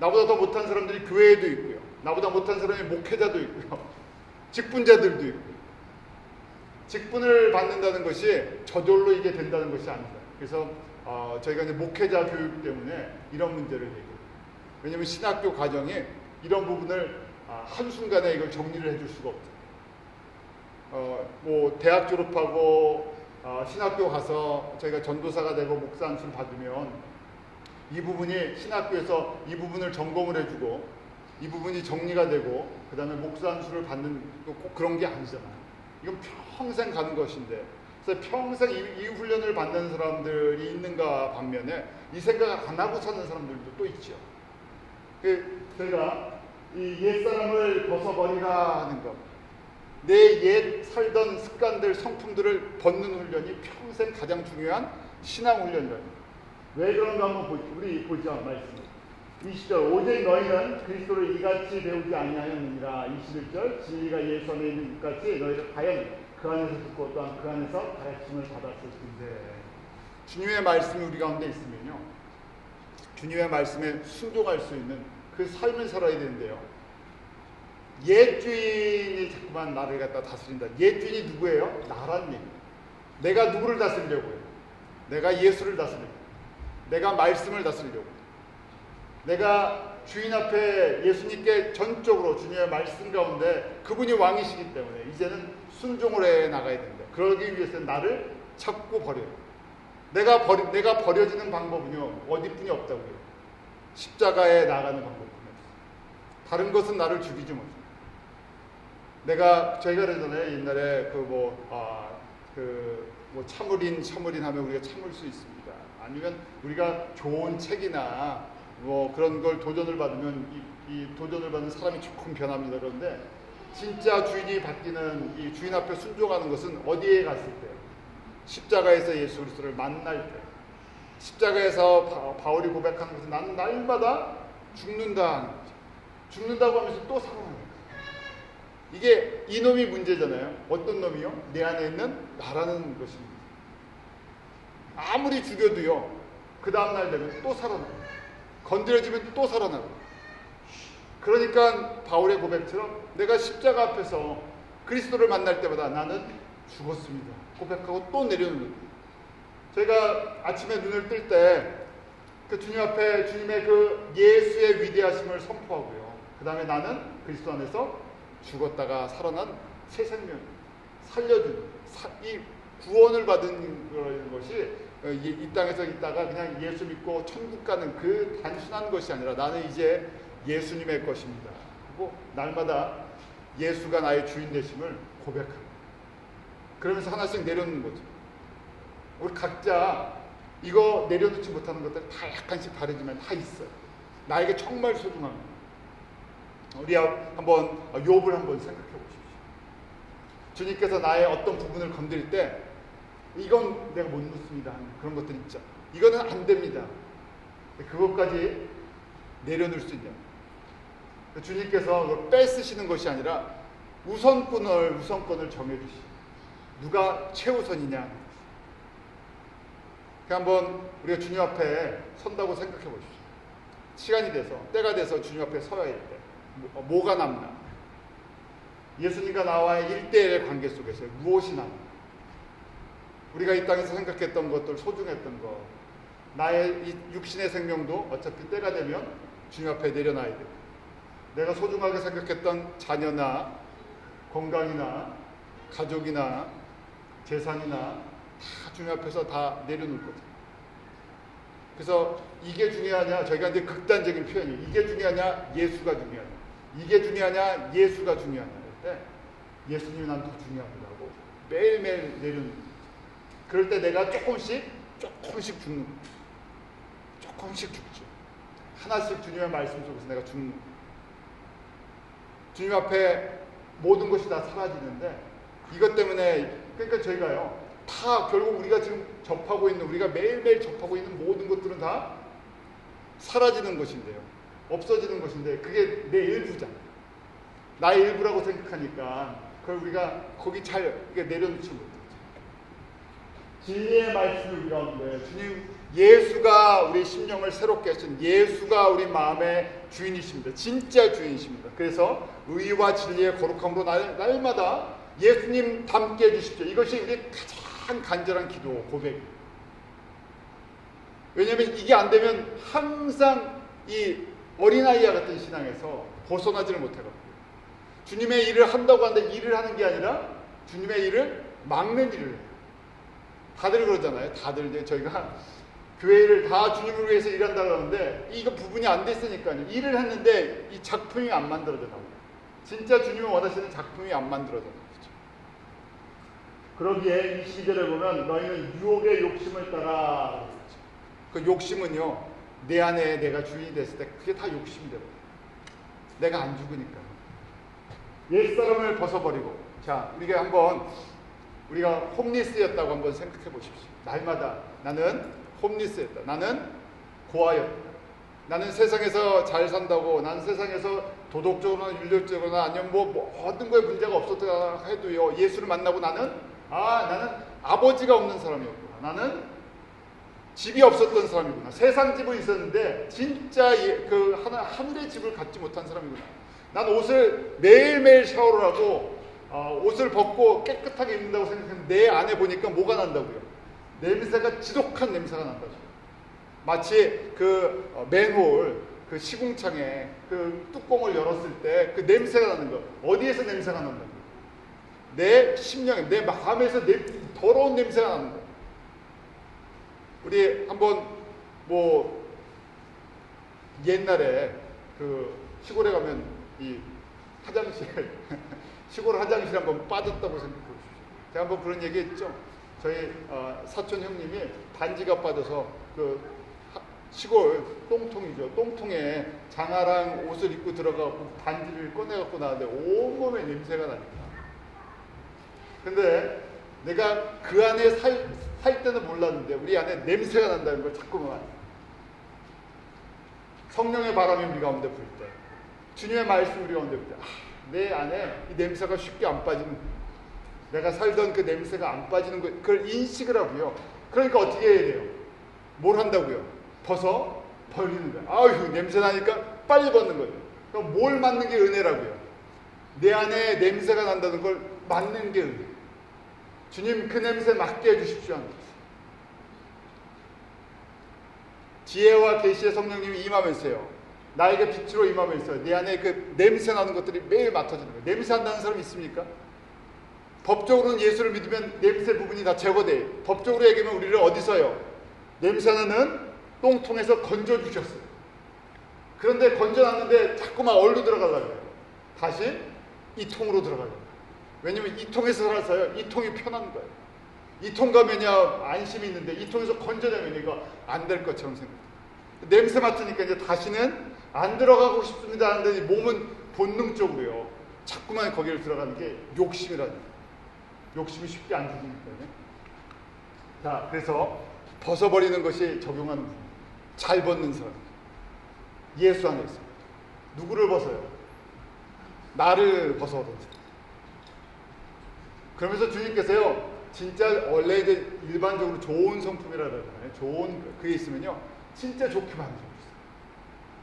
나보다 더 못한 사람들이 교회에도 있고요. 나보다 못한 사람이 목회자도 있고요. 직분자들도 있고요. 직분을 받는다는 것이 저절로 이게 된다는 것이 아니다. 그래서 저희가 이제 목회자 교육 때문에 이런 문제를 얘기해요. 왜냐하면 신학교 과정이 이런 부분을 한순간에 이걸 정리를 해줄 수가 없죠. 대학 졸업하고 신학교 가서 저희가 전도사가 되고 목사 안수를 받으면 이 부분이 신학교에서 이 부분을 전공을 해주고 이 부분이 정리가 되고 그 다음에 목사 안수를 받는 꼭 그런 게 아니잖아요. 이건 평생 가는 것인데, 그래서 평생 이 훈련을 받는 사람들이 있는가 반면에 이 생각을 안 하고 사는 사람들도 또 있죠. 저희가 이 옛사람을 벗어버리라 하는 것, 내 옛 살던 습관들, 성품들을 벗는 훈련이 평생 가장 중요한 신앙 훈련이에요. 왜 그런가 한번 우리 보자. 말씀 20절 오직 너희는 그리스도를 이같이 배우지 아니하였느니라. 21절 진리가 예수 안에 있는 것 같이 너희를 과연 그 안에서 듣고 또한 그 안에서 가르침을 받았을 텐데. 주님의 말씀이 우리 가운데 있으면요, 주님의 말씀에 순종할 수 있는 그 삶을 살아야 되는데요, 옛 주인이 자꾸만 나를 갖다 다스린다. 옛 주인이 누구예요? 나란 얘기. 내가 누구를 다스리려고 해요? 내가 예수를 다스리려고, 내가 말씀을 다스리려고, 내가 주인 앞에 예수님께 전적으로 주님의 말씀 가운데 그분이 왕이시기 때문에 이제는 순종을 해 나가야 된다. 그러기 위해서는 나를 찾고 버려요. 내가 버려지는 방법은요, 어디뿐이 없다고요. 십자가에 나가는 방법뿐이 없어요. 다른 것은 나를 죽이지 못해요. 저희가 그러잖아요. 옛날에 참을인 하면 우리가 참을 수 있습니다. 아니면 우리가 좋은 책이나 그런 걸 도전을 받으면 이 도전을 받는 사람이 조금 변합니다. 그런데 진짜 주인이 바뀌는, 이 주인 앞에 순종하는 것은 어디에 갔을 때? 십자가에서 예수 그리스도를 만날 때. 십자가에서 바울이 고백하는 것은 나는 날마다 죽는다 하는 거죠. 죽는다고 하면서 또 살아나는 거예요. 이게 이놈이 문제잖아요. 어떤 놈이요? 내 안에 있는 나라는 것입니다. 아무리 죽여도요, 그 다음날 되면 또 살아나요. 건드려지면 또 살아나고. 그러니까 바울의 고백처럼 내가 십자가 앞에서 그리스도를 만날 때마다 나는 죽었습니다 고백하고 또 내려놓는 거예요. 저희가 아침에 눈을 뜰 때 그 주님 앞에 주님의 그 예수의 위대하심을 선포하고요. 그 다음에 나는 그리스도 안에서 죽었다가 살아난 새 생명, 살려준 이 구원을 받은 것이 이 땅에서 있다가 그냥 예수 믿고 천국 가는 그 단순한 것이 아니라 나는 이제 예수님의 것입니다. 그리고 날마다 예수가 나의 주인 되심을 고백합니다. 그러면서 하나씩 내려놓는 거죠. 우리 각자 이거 내려놓지 못하는 것들 다 약간씩 다르지만 다 있어요. 나에게 정말 소중합니다. 우리 한번 욥을 한번 생각해 보십시오. 주님께서 나의 어떤 부분을 건드릴 때 이건 내가 못 놓습니다 하는 그런 것들 있죠. 이거는 안 됩니다. 그것까지 내려놓을 수 있냐. 주님께서 그걸 뺏으시는 것이 아니라 우선권을 정해주시. 누가 최우선이냐. 한번 우리가 주님 앞에 선다고 생각해 보십시오. 시간이 돼서 때가 돼서 주님 앞에 서야 할 때 뭐가 남나? 예수님과 나와의 1대1의 관계 속에서 무엇이 남나? 우리가 이 땅에서 생각했던 것들, 소중했던 것, 나의 이 육신의 생명도 어차피 때가 되면 주님 앞에 내려놔야 돼. 내가 소중하게 생각했던 자녀나 건강이나 가족이나 재산이나 다 주님 앞에서 다 내려놓을 거죠. 그래서 이게 중요하냐? 저희가 이제 극단적인 표현이에요. 이게 중요하냐? 예수가 중요하냐? 이게 중요하냐? 예수가 중요하냐? 할 때 예수님이 난 더 중요하다고 매일매일 내려놓는 거죠. 그럴 때 내가 조금씩 죽는 거죠. 조금씩 죽죠. 하나씩 주님의 말씀 속에서 내가 죽는 거죠. 주님 앞에 모든 것이 다 사라지는데 이것 때문에 그러니까 저희가요 다 결국 우리가 지금 접하고 있는 우리가 매일매일 접하고 있는 모든 것들은 다 사라지는 것인데요. 없어지는 것인데 그게 내 일부잖아요. 나의 일부라고 생각하니까 그걸 우리가 거기 잘 내려놓지 못하죠. 진리의 말씀을 우리 가운데 주님 예수가 우리 심령을 새롭게 하신 예수가 우리 마음의 주인이십니다. 진짜 주인이십니다. 그래서 의와 진리의 거룩함으로 날마다 예수님 닮게 해주십시오. 이것이 우리 가장 간절한 기도 고백입니다. 왜냐하면 이게 안 되면 항상 이 어린아이와 같은 신앙에서 벗어나지를 못해요. 주님의 일을 한다고 하는데 일을 하는 게 아니라 주님의 일을 막는 일을 해요. 다들 그러잖아요. 다들 이제 저희가 교회 일을 다 주님을 위해서 일한다 그러는데 이거 부분이 안 됐으니까요. 일을 했는데 이 작품이 안 만들어져 나와요. 진짜 주님이 원하시는 작품이 안 만들어져 나와요. 그러기에 이 시절에 보면 너희는 유혹의 욕심을 따라 그 욕심은요 내 안에 내가 주인이 됐을 때 그게 다 욕심이 돼요. 내가 안 죽으니까 옛사람을 벗어버리고 자 우리가 홈리스였다고 한번 생각해 보십시오. 날마다 나는 홈리스였다. 나는 고아였다. 나는 세상에서 잘 산다고 나는 세상에서 도덕적으로나 윤리적으로나 아니면 모든 거에 문제가 없었다 해도요 예수를 만나고 나는 아버지가 없는 사람이었구나. 나는 집이 없었던 사람이구나. 세상 집은 있었는데 진짜 그 하늘의 집을 갖지 못한 사람이구나. 난 옷을 매일매일 샤워를 하고 옷을 벗고 깨끗하게 입는다고 생각했는데 내 안에 보니까 뭐가 난다고요? 냄새가 지독한 냄새가 난다고요. 마치 그 맨홀 그 시궁창에 그 뚜껑을 열었을 때 그 냄새가 나는 거. 어디에서 냄새가 난다고요? 내 심령에 내 마음에서 더러운 냄새가 나는 거예요. 우리 한번 옛날에 그 시골에 가면 이 화장실 시골 화장실 한번 빠졌다고 생각해 보십시오. 제가 한번 그런 얘기 했죠. 저희 사촌 형님이 반지가 빠져서 그 시골 똥통이죠. 똥통에 장화랑 옷을 입고 들어가고 반지를 꺼내갖고 나왔는데 온몸에 냄새가 나니까. 근데 내가 그 안에 살 때는 몰랐는데 우리 안에 냄새가 난다는 걸 자꾸만 성령의 바람이 우리 가운데 불 때 주님의 말씀이 우리 가운데 불 때 내 안에 이 냄새가 쉽게 안 빠지는 내가 살던 그 냄새가 안 빠지는 거 그걸 인식을 하고요. 그러니까 어떻게 해야 돼요? 뭘 한다고요? 버리는 거예요. 아유 냄새 나니까 빨리 벗는 거예요. 그럼 뭘 맞는 게 은혜라고요? 내 안에 냄새가 난다는 걸 맡는 게 은혜. 주님 그 냄새 맡게 해주십시오 하는 거죠. 지혜와 계시의 성령님이 임하면서요, 나에게 빛으로 임하면서 내 안에 그 냄새 나는 것들이 매일 맡아지는 거예요. 냄새 안 나는 사람 있습니까? 법적으로는 예수를 믿으면 냄새 부분이 다 제거돼요. 법적으로 얘기하면 우리를 어디서요? 냄새 나는 똥통에서 건져주셨어요. 그런데 건져놨는데 자꾸만 어디로 들어가려고 해요? 다시 이 통으로 들어가려고 해요. 왜냐면 이 통에서 살아서요, 이 통이 편한 거예요. 이 통 가면야 안심이 있는데 이 통에서 건져내면 이거 안 될 것처럼 생각해요. 냄새 맡으니까 이제 다시는 안 들어가고 싶습니다 하는데 몸은 본능적으로요, 자꾸만 거기를 들어가는 게 욕심이라는 거예요. 욕심이 쉽게 안 죽이니까요. 자, 그래서 벗어버리는 것이 적용하는 부분. 잘 벗는 사람. 예수 안에 있습니다. 누구를 벗어요? 나를 벗어든지. 그러면서 주님께서요, 진짜 원래 이제 일반적으로 좋은 성품이라 그러잖아요. 좋은 그게 있으면요, 진짜 좋게 만들어주세요.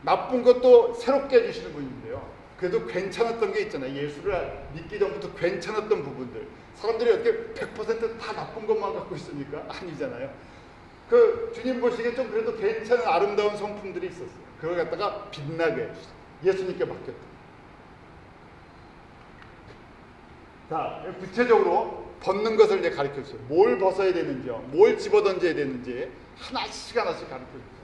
나쁜 것도 새롭게 해주시는 분인데요. 그래도 괜찮았던 게 있잖아요. 예수를 믿기 전부터 괜찮았던 부분들. 사람들이 어떻게 100%다 나쁜 것만 갖고 있습니까? 아니잖아요. 그 주님 보시기에 좀 그래도 괜찮은 아름다운 성품들이 있었어요. 그걸 갖다가 빛나게 해주세요. 예수님께 맡겼다. 자, 구체적으로 벗는 것을 이제 가르쳐 주세요. 뭘 벗어야 되는지요, 뭘 집어던져야 되는지 하나씩 하나씩 가르쳐 주세요.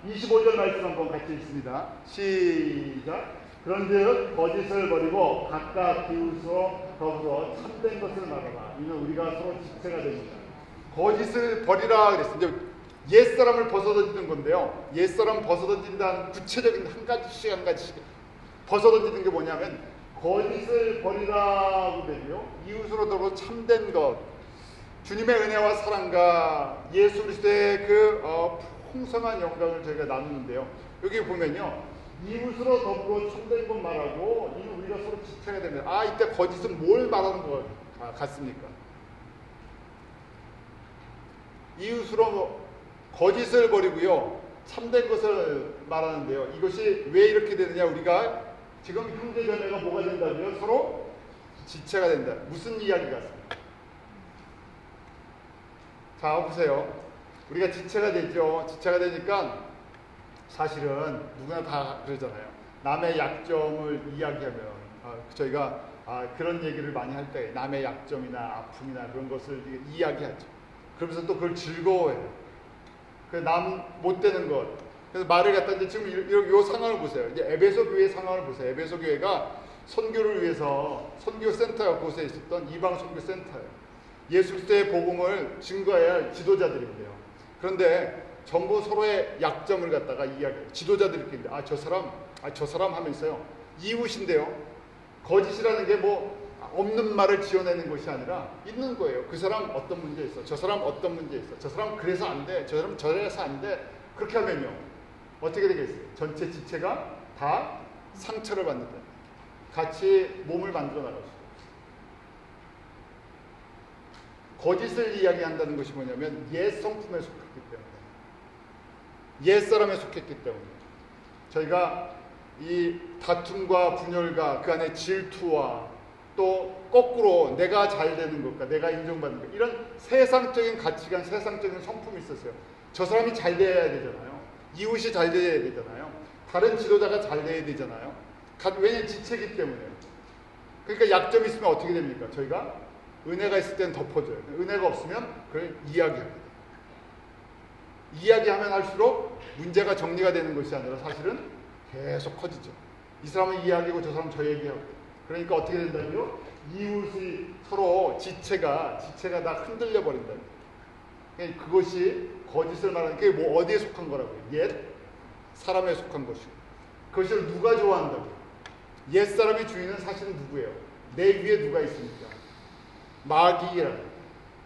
25절 말씀 한번 같이 읽습니다. 시작. 그런즉 거짓을 버리고 각각 비웃어 더불어 참된 것을 말하라. 이는 우리가 서로 지체가 됩니다. 거짓을 버리라 그랬어요. 옛사람을 벗어던지는 건데요, 옛사람 벗어던진다는 구체적인 한 가지씩 벗어던지는 게 뭐냐면, 거짓을 버리라고 되고요, 이웃으로 더불어 참된 것, 주님의 은혜와 사랑과 예수 그리스도의 그 풍성한 영광을 저희가 나누는데요, 여기 보면요, 이웃으로 더불어 참된 것 말하고 이는 우리가 서로 지체가 됩니다. 이때 거짓은 뭘 말하는 것 같습니까? 이웃으로 거짓을 버리고요, 참된 것을 말하는데요, 이것이 왜 이렇게 되느냐, 우리가 지금 형제자매가 뭐가 된다고요? 서로 지체가 된다. 무슨 이야기 같습니까? 자, 보세요. 우리가 지체가 되죠. 지체가 되니까 사실은 누구나 다 그러잖아요. 남의 약점을 이야기하면 저희가 그런 얘기를 많이 할 때 남의 약점이나 아픔이나 그런 것을 이야기하죠. 그러면서 또 그걸 즐거워해요. 그 남 못 되는 것. 그래서 말을 갖다 이제 지금 이 상황을 보세요. 이제 에베소 교회의 상황을 보세요. 에베소 교회가 선교를 위해서 선교센터가 곳에 있었던 이방 선교센터예요. 예수 그리스도의 복음을 증거해야 할 지도자들인데요. 그런데 전부 서로의 약점을 갖다가 이야기해요. 지도자들끼리 저 사람 하면서요, 이웃인데요, 거짓이라는 게 뭐 없는 말을 지어내는 것이 아니라 있는 거예요. 그 사람 어떤 문제 있어, 저 사람 어떤 문제 있어, 저 사람 그래서 안 돼, 저 사람 저래서 안 돼. 그렇게 하면요, 어떻게 되겠어요? 전체 지체가 다 상처를 받는다. 같이 몸을 만들어 나갈 수 있어요. 거짓을 이야기한다는 것이 뭐냐면 옛 성품에 속했기 때문에, 옛 사람에 속했기 때문에 저희가 이 다툼과 분열과 그 안에 질투와 또 거꾸로 내가 잘 되는 것과 내가 인정받는 것, 이런 세상적인 가치관, 세상적인 성품이 있었어요. 저 사람이 잘 돼야 되잖아요. 이웃이 잘 돼야 되잖아요. 다른 지도자가 잘 돼야 되잖아요. 왜냐하면 지체이기 때문에요. 그러니까 약점이 있으면 어떻게 됩니까? 저희가 은혜가 있을 때는 덮어줘요. 은혜가 없으면 그걸 이야기합니다. 이야기하면 할수록 문제가 정리가 되는 것이 아니라 사실은 계속 커지죠. 이 사람은 이야기하고 저 사람은 저 얘기하고. 그러니까 어떻게 된다고요? 이웃이 서로 지체가 다 흔들려 버린다. 그것이 거짓을 말하는 게 뭐 어디에 속한 거라고요? 옛 사람에 속한 것이고. 그것을 누가 좋아한다고요? 옛 사람의 주인은 사실은 누구예요? 내 위에 누가 있습니까? 마귀라고.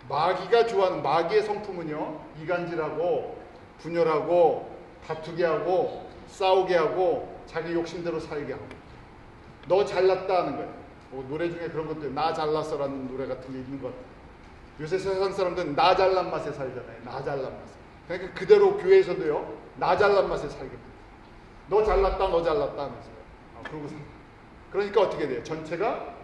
마귀가 좋아하는, 마귀의 성품은요, 이간질하고 분열하고 다투게 하고 싸우게 하고 자기 욕심대로 살게 하고, 너 잘났다 하는 거예요. 노래 중에 그런 것도, 나 잘났어라는 노래 같은 게 있는 것 같아요. 요새 세상 사람들은 나 잘난 맛에 살잖아요. 나 잘난 맛에. 그러니까 그대로 교회에서도요, 나 잘난 맛에 살게 돼요. 너 잘났다 하면서요. 그러고 그러니까 어떻게 돼요? 전체가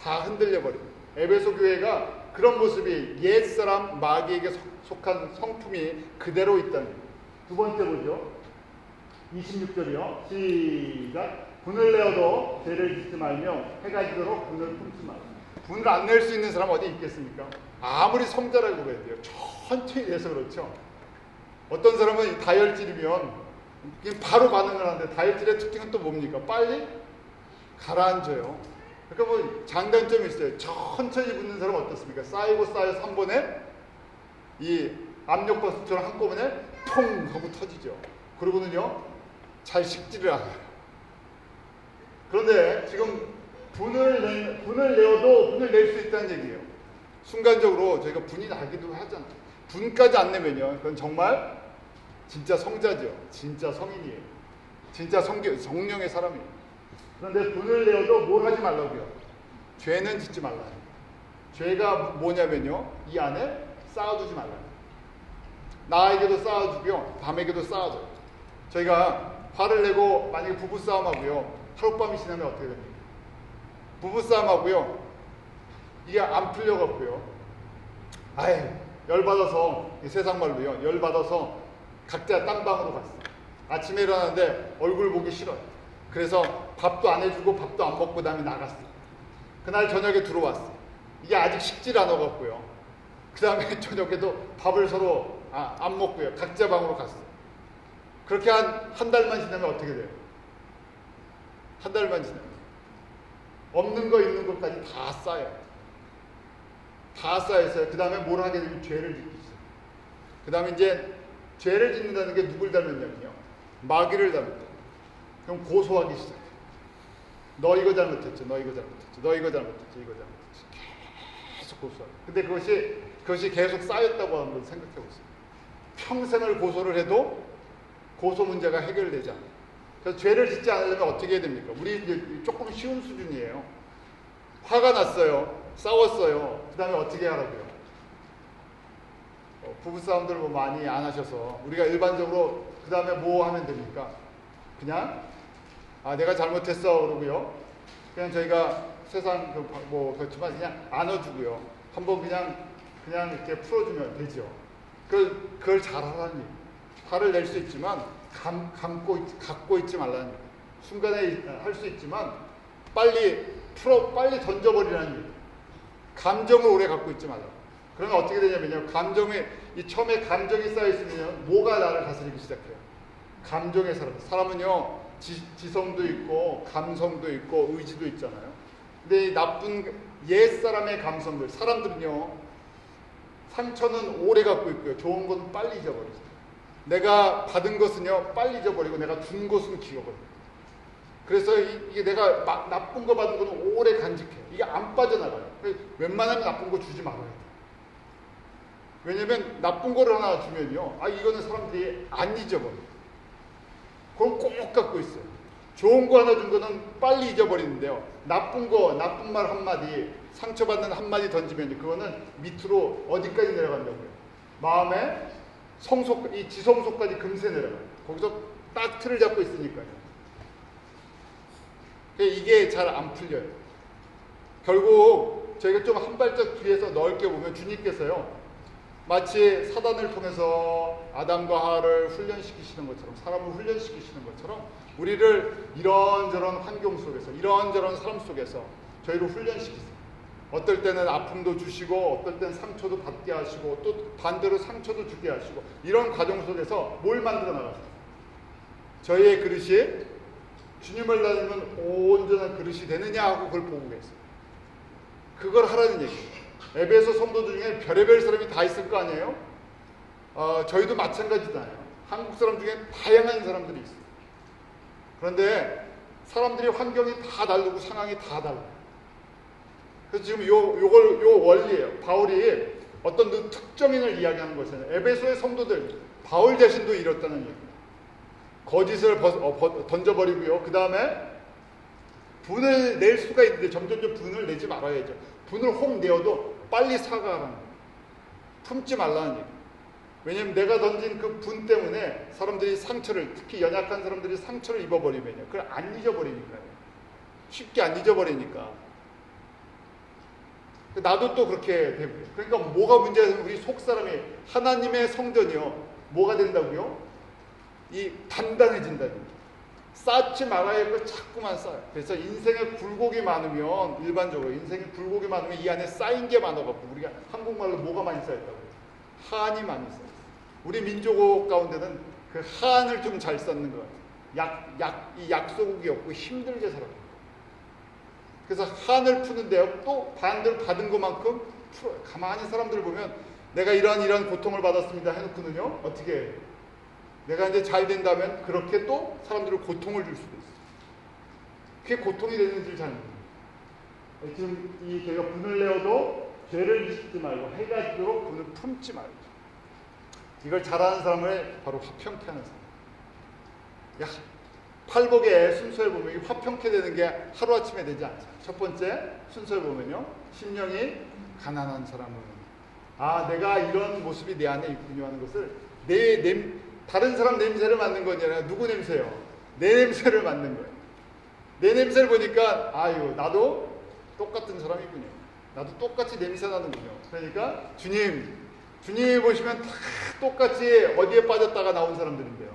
다 흔들려 버립니다. 에베소 교회가 그런 모습이 옛사람 마귀에게 속한 성품이 그대로 있다는 거예요. 두 번째 보죠. 26절이요. 시작. 분을 내어도 죄를 짓지 말며 해가 지도록 분을 품지 말라. 분을 안 낼 수 있는 사람 어디 있겠습니까? 아무리 성자라고 해야 돼요. 천천히 내서 그렇죠. 어떤 사람은 다혈질이면 그냥 바로 반응을 하는데, 다혈질의 특징은 또 뭡니까? 빨리 가라앉아요. 그러니까 뭐 장단점이 있어요. 천천히 붙는 사람은 어떻습니까? 쌓이고 쌓여서 한 번에 이 압력밥솥처럼 한꺼번에 통 하고 터지죠. 그러고는요 잘 식지를 않아요. 그런데 지금 분을 내어도 분을 낼 수 있다는 얘기예요. 순간적으로 저희가 분이 나기도 하잖아요. 분까지 안 내면요, 그건 정말 진짜 성자죠. 진짜 성인이에요. 진짜 성령의 사람이에요. 그런데 분을 내어도 뭘 하지 말라고요? 죄는 짓지 말라. 죄가 뭐냐면요, 이 안에 쌓아두지 말라. 나에게도 쌓아두고요, 밤에게도 쌓아둬요. 저희가 화를 내고 만약에 부부싸움하고요, 하룻밤이 지나면 어떻게 됩니까? 부부싸움하고요, 이게 안 풀려갖고요, 아유, 열받아서, 세상 말로요, 열받아서 각자 딴 방으로 갔어요. 아침에 일어났는데 얼굴 보기 싫어요. 그래서 밥도 안 해주고 밥도 안 먹고 그다음에 나갔어요. 그날 저녁에 들어왔어요. 이게 아직 식질 않아갖고요, 그 다음에 저녁에도 밥을 서로 안 먹고요, 각자 방으로 갔어요. 그렇게 한 달만 지나면 어떻게 돼요? 한 달만 지나면 없는 거 있는 것까지 다 쌓여요. 다 쌓여있어요. 그 다음에 뭘 하게 되면 죄를 짓기 시작해요. 그 다음에 이제 죄를 짓는다는 게 누굴 닮았냐면요, 마귀를 닮았다. 그럼 고소하기 시작해요. 너 이거 잘못했지, 너 이거 잘못했지, 너 이거 잘못했지, 이거 잘못했지. 계속 고소하고. 근데 그것이 계속 쌓였다고 한번 생각해 보세요. 평생을 고소를 해도 고소 문제가 해결되지 않아요. 그래서 죄를 짓지 않으려면 어떻게 해야 됩니까? 우리 이제 조금 쉬운 수준이에요. 화가 났어요. 싸웠어요. 그 다음에 어떻게 하라고요? 부부싸움들 뭐 많이 안 하셔서 우리가 일반적으로 그 다음에 뭐 하면 됩니까? 그냥 내가 잘못했어 그러고요, 그냥 저희가 세상 뭐 그렇지만 그냥 안아주고요, 한번 그냥 이렇게 풀어주면 되죠. 그걸 잘하라는 얘기. 화를 낼 수 있지만 갖고 있지 말라는 얘기. 순간에 할 수 있지만 빨리 던져버리라는 얘기. 감정을 오래 갖고 있지 말라. 그러면 어떻게 되냐면요, 처음에 감정이 쌓여있으면 뭐가 나를 다스리기 시작해요? 감정의 사람은요, 지성도 있고 감성도 있고 의지도 있잖아요. 근데 이 나쁜 옛사람의 감성들, 사람들은요, 상처는 오래 갖고 있고요, 좋은 건 빨리 잊어버리죠. 내가 받은 것은요 빨리 잊어버리고 내가 준 것은 기억버려요. 그래서 이게 내가 나쁜 거 받은 거는 오래 간직해요. 이게 안 빠져나가요. 웬만하면 나쁜 거 주지 말아야 돼요. 왜냐면 나쁜 거를 하나 주면요, 이거는 사람들이 안 잊어버려요. 그건 꼭 갖고 있어요. 좋은 거 하나 준 거는 빨리 잊어버리는데요, 나쁜 말 한마디, 상처받는 한마디 던지면 그거는 밑으로 어디까지 내려간다고요? 마음의 이 지성소까지 금세 내려가요. 거기서 딱 틀을 잡고 있으니까요. 이게 잘 안 풀려요. 결국 저희가 좀 한 발짝 뒤에서 넓게 보면 주님께서요, 마치 사단을 통해서 아담과 하와를 훈련시키시는 것처럼, 사람을 훈련시키시는 것처럼 우리를 이런저런 환경 속에서, 이런저런 삶 속에서 저희를 훈련시키세요. 어떨 때는 아픔도 주시고 어떨 때는 상처도 받게 하시고 또 반대로 상처도 주게 하시고, 이런 과정 속에서 뭘 만들어 나가세요? 저희의 그릇이 주님을 닮은 온전한 그릇이 되느냐 하고 그걸 보고 계세요. 그걸 하라는 얘기예요. 에베소 성도들 중에 별의별 사람이 다 있을 거 아니에요? 저희도 마찬가지잖아요. 한국 사람 중에 다양한 사람들이 있어요. 그런데 사람들이 환경이 다 다르고 상황이 다 달라요. 그래서 지금 요 원리예요. 바울이 어떤 그 특정인을 이야기하는 것이잖아요. 에베소의 성도들, 바울 자신도 이렇다는 얘기예요. 거짓을 던져버리고요, 그 다음에 분을 낼 수가 있는데 점점 분을 내지 말아야죠. 분을 혹 내어도 빨리 사과하라는 거예요. 품지 말라는 얘기예요. 왜냐하면 내가 던진 그 분 때문에 사람들이 상처를, 특히 연약한 사람들이 상처를 입어버리면요, 그걸 안 잊어버리니까요. 쉽게 안 잊어버리니까. 나도 또 그렇게 되고요. 그러니까 뭐가 문제냐면 우리 속 사람이 하나님의 성전이요. 뭐가 된다고요? 이 단단해진다는. 쌓지 말아야 할 걸 자꾸만 쌓아요. 그래서 인생에 굴곡이 많으면 일반적으로 인생에 굴곡이 많으면 이 안에 쌓인 게 많아갖고 우리가 한국말로 뭐가 많이 쌓였다고요? 한이 많이 쌓였어요. 우리 민족 가운데는 그 한을 좀 잘 쌓는 것 같아요. 이 약소국이 없고 힘들게 살아요. 그래서 한을 푸는데요. 또 반대로 받은 것만큼 풀어요. 가만히 사람들을 보면 내가 이러한 고통을 받았습니다 해놓고는요. 어떻게 해요? 내가 이제 잘 된다면 그렇게 또 사람들을 고통을 줄 수도 있어요. 그게 고통이 되는지를 잘 모르겠어요. 지금 이 걔가 분을 내어도 죄를 짓지 말고 해가 지도록 분을 품지 말고. 이걸 잘하는 사람을 바로 화평케 하는 사람. 팔복의 순서에 보면 이 화평케 되는 게 하루아침에 되지 않죠. 첫 번째 순서에 보면요. 심령이 가난한 사람은 내가 이런 모습이 내 안에 있군요 하는 것을 다른 사람 냄새를 맡는 건 아니라 누구 냄새요? 내 냄새를 맡는 거예요. 내 냄새를 보니까 나도 똑같은 사람이군요. 나도 똑같이 냄새 나는군요. 그러니까 주님이 보시면 다 똑같이 어디에 빠졌다가 나온 사람들인데요.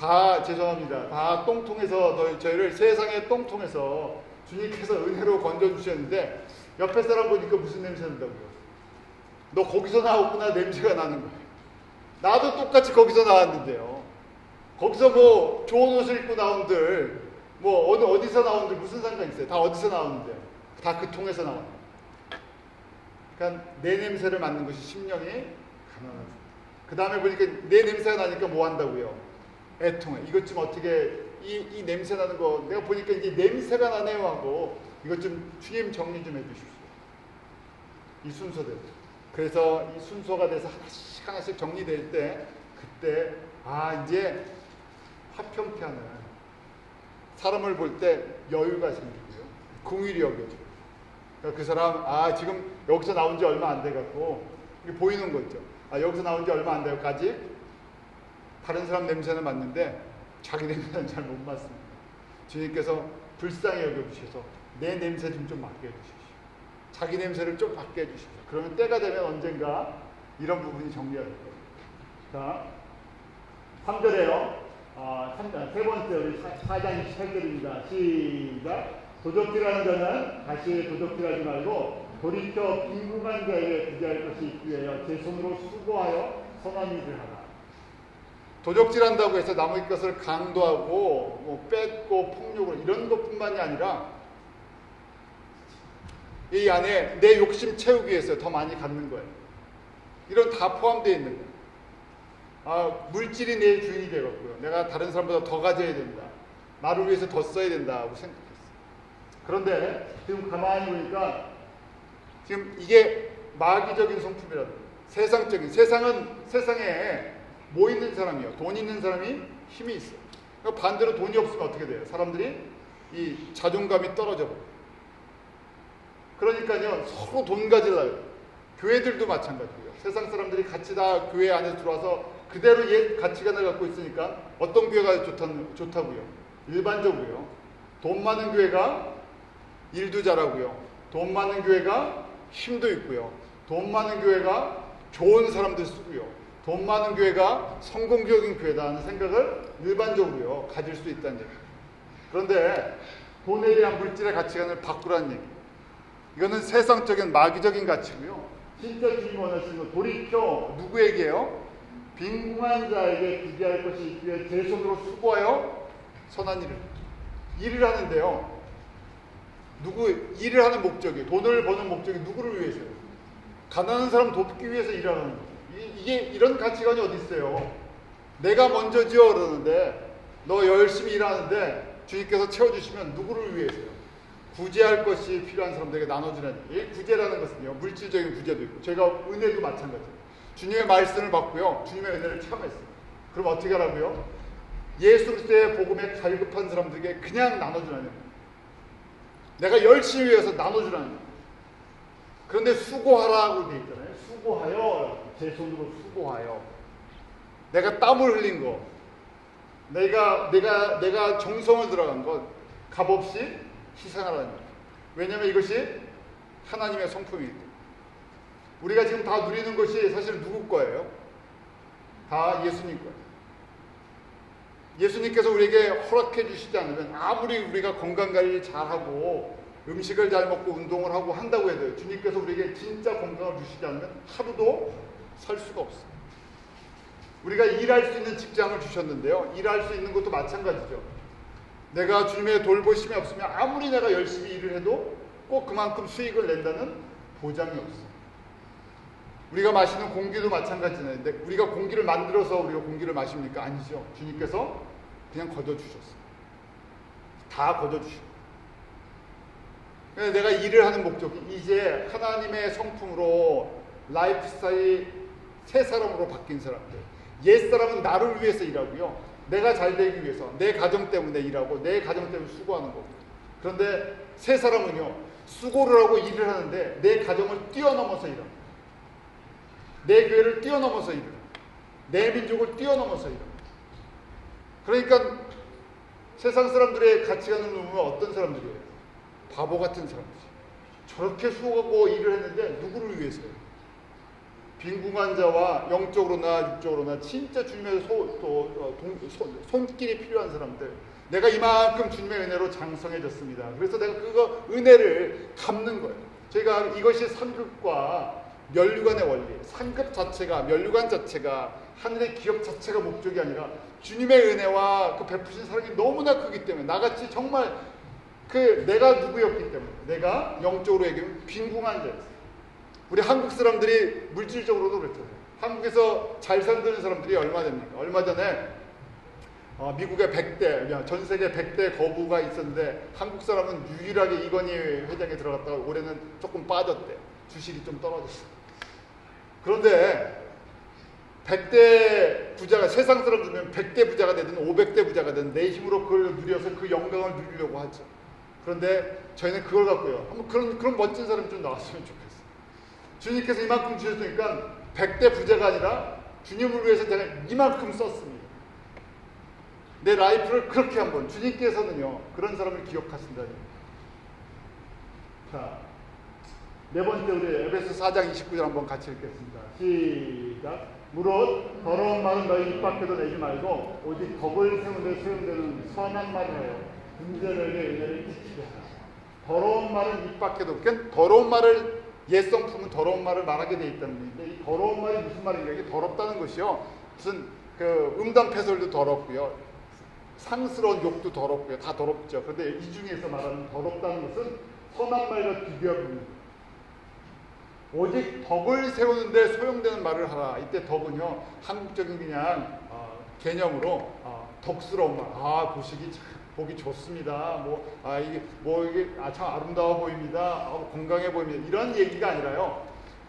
다 죄송합니다. 다 똥통에서 저희를 세상의 똥통에서 주님께서 은혜로 건져주셨는데 옆에 사람 보니까 무슨 냄새 난다고요? 너 거기서 나왔구나 냄새가 나는 거예요. 나도 똑같이 거기서 나왔는데요. 거기서 뭐 좋은 옷을 입고 나온들 어디서 나온들 무슨 상관 있어요? 다 어디서 나오는데요? 다 그 통에서 나와요. 그러니까 내 냄새를 맡는 것이 심령이 가난한. 그 다음에 보니까 내 냄새가 나니까 뭐 한다고요? 애통해. 이것 좀 어떻게 이 냄새 나는 거 내가 보니까 이제 냄새가 나네요 하고 이것 좀 주님 정리 좀 해주십시오. 이 순서대로. 그래서 이 순서가 돼서 하나씩 정리될 때 그때 이제 화평케 하는 사람을 볼 때 여유가 생기고요. 긍휼히 여겨져요. 그러니까 그 사람 지금 여기서 나온 지 얼마 안 돼갖고 보이는 거 있죠. 여기서 나온 지 얼마 안 돼까지 다른 사람 냄새는 맡는데 자기 냄새는 잘 못 맡습니다. 주님께서 불쌍히 여겨주셔서 내 냄새 좀 맡게 해주십시오. 자기 냄새를 좀 맡게 해주십시오. 그러면 때가 되면 언젠가 이런 부분이 정리가 될 거예요. 자, 3절에요. 세 번째 우리 4장 28절입니다. 시작. 도적질하는 자는 다시 도적질하지 말고 돌이켜 빈궁한 자에게 구제할 것이 있기 위하여 제 손으로 수고하여 선한 일을 하라. 도적질한다고 해서 남의 것을 강도하고 뺏고 폭력으로 이런 것뿐만이 아니라 이 안에 내 욕심 채우기 위해서 더 많이 갖는 거예요. 이런 다 포함되어 있는 거예요. 물질이 내 주인이 되었고요. 내가 다른 사람보다 더 가져야 된다. 나를 위해서 더 써야 된다고 생각했어요. 그런데 지금 가만히 보니까 지금 이게 마귀적인 성품이라도 세상적인 세상에 뭐 있는 사람이요? 돈 있는 사람이 힘이 있어요. 반대로 돈이 없으면 어떻게 돼요? 사람들이 이 자존감이 떨어져 버려요. 그러니까요, 서로 돈 가지려고. 교회들도 마찬가지고요. 세상 사람들이 같이 다 교회 안에 들어와서 그대로 옛 가치관을 갖고 있으니까 어떤 교회가 좋다고요? 일반적으로요. 돈 많은 교회가 일도 잘하고요. 돈 많은 교회가 힘도 있고요. 돈 많은 교회가 좋은 사람들 쓰고요. 돈 많은 교회가 성공적인 교회다 하는 생각을 일반적으로요 가질 수 있다는 얘기예요. 그런데 돈에 대한 물질의 가치관을 바꾸라는 얘기예요. 이거는 세상적인 마귀적인 가치고요. 진짜 주님이 원하시는 건 돌이켜 누구에게요? 빈궁한 자에게 구제할 것이 있기 위해 제 손으로 수고하여 선한 일을 하는데요. 일을 하는 목적이 돈을 버는 목적이 누구를 위해서요? 가난한 사람 돕기 위해서 일하는 거예요. 이런 가치관이 어디 있어요? 내가 먼저지요 그러는데 너 열심히 일하는데 주님께서 채워주시면 누구를 위해서요? 구제할 것이 필요한 사람들에게 나눠주는 이 구제라는 것은요 물질적인 구제도 있고 제가 은혜도 마찬가지예요. 주님의 말씀을 받고요 주님의 은혜를 참았어요. 그럼 어떻게 하라고요? 예수 그리스도의 복음에 갈급한 사람들에게 그냥 나눠주라는 거예요. 내가 열심히 위해서 나눠주라는 거예요. 그런데 수고하라고 되어 있잖아요. 수고하여 제 손으로 수고하여 내가 땀을 흘린 거 내가 정성을 들어간 것 값없이 희생하라는 거예요. 왜냐하면 이것이 하나님의 성품이기 때문에. 우리가 지금 다 누리는 것이 사실 누구 거예요? 다 예수님 거예요. 예수님께서 우리에게 허락해 주시지 않으면 아무리 우리가 건강관리 잘하고 음식을 잘 먹고 운동을 하고 한다고 해도 주님께서 우리에게 진짜 건강을 주시지 않으면 하루도 살 수가 없어요. 우리가 일할 수 있는 직장을 주셨는데요. 일할 수 있는 것도 마찬가지죠. 내가 주님의 돌보심이 없으면 아무리 내가 열심히 일을 해도 꼭 그만큼 수익을 낸다는 보장이 없어요. 우리가 마시는 공기도 마찬가지인데 우리가 공기를 만들어서 우리가 공기를 마십니까? 아니죠. 주님께서 그냥 걷어주셨어요. 다 걷어주셨어요. 내가 일을 하는 목적이 이제 하나님의 성품으로 라이프 스타일이 새 사람으로 바뀐 사람들. 옛 사람은 나를 위해서 일하고요. 내가 잘 되기 위해서 내 가정 때문에 일하고 내 가정 때문에 수고하는 거고. 그런데 새 사람은요. 수고를 하고 일을 하는데 내 가정을 뛰어넘어서 일합니다. 내 교회를 뛰어넘어서 일합니다. 내 민족을 뛰어넘어서 일합니다. 그러니까 세상 사람들의 가치관을 보면 어떤 사람들이에요? 바보 같은 사람들이죠. 저렇게 수고하고 일을 했는데 누구를 위해서요? 빈궁한 자와 영적으로나 육적으로나 진짜 주님의 손길이 필요한 사람들. 내가 이만큼 주님의 은혜로 장성해졌습니다. 그래서 내가 그거 은혜를 갚는 거예요. 저희가 이것이 상급과 면류관의 원리. 상급 자체가, 면류관 자체가, 하늘의 기업 자체가 목적이 아니라 주님의 은혜와 그 베푸신 사랑이 너무나 크기 때문에 나같이 정말 내가 누구였기 때문에 내가 영적으로 얘기하면 빈궁한 자였어요. 우리 한국 사람들이 물질적으로도 그렇잖아요. 한국에서 잘 산다는 사람들이 얼마 됩니까? 얼마 전에 미국의 100대, 전 세계 100대 거부가 있었는데 한국 사람은 유일하게 이건희 회장에 들어갔다가 올해는 조금 빠졌대. 주식이 좀 떨어졌어. 그런데 100대 부자가, 세상 사람들은 100대 부자가 되든 500대 부자가 되든 내 힘으로 그걸 누려서 그 영광을 누리려고 하죠. 그런데 저희는 그걸 갖고요. 한번 그런 멋진 사람이 좀 나왔으면 좋겠어요. 주님께서 이만큼 주셨으니까 100대 부자가 아니라 주님을 위해서 제가 이만큼 썼습니다. 내 라이프를 그렇게 한번. 주님께서는요, 그런 사람을 기억하신다니. 자, 네 번째 우리 에베소 4장 29절 한번 같이 읽겠습니다. 시작. 무릇 더러운 말은 너희 입 밖에도 내지 말고 오직 덕을 세운 데 소용되는 선한 말을 하여 군자에게 은혜를 끼치게 하라. 더러운 말은 입 밖에도. 그러니까 더러운 말을, 옛 성품은 더러운 말을 말하게 돼 있다는 얘기인데, 이 더러운 말이 무슨 말인가? 이게 더럽다는 것이요, 무슨 음담패설도 더럽고요, 상스러운 욕도 더럽고요, 다 더럽죠. 그런데 이 중에서 말하는 더럽다는 것은 선한 말과 비교하고 있는 거예요. 오직 덕을 세우는데 소용되는 말을 하라. 이때 덕은요, 한국적인 그냥 개념으로 덕스러운 말. 보기 좋습니다. 이게 참 아름다워 보입니다. 건강해 보입니다. 이런 얘기가 아니라요.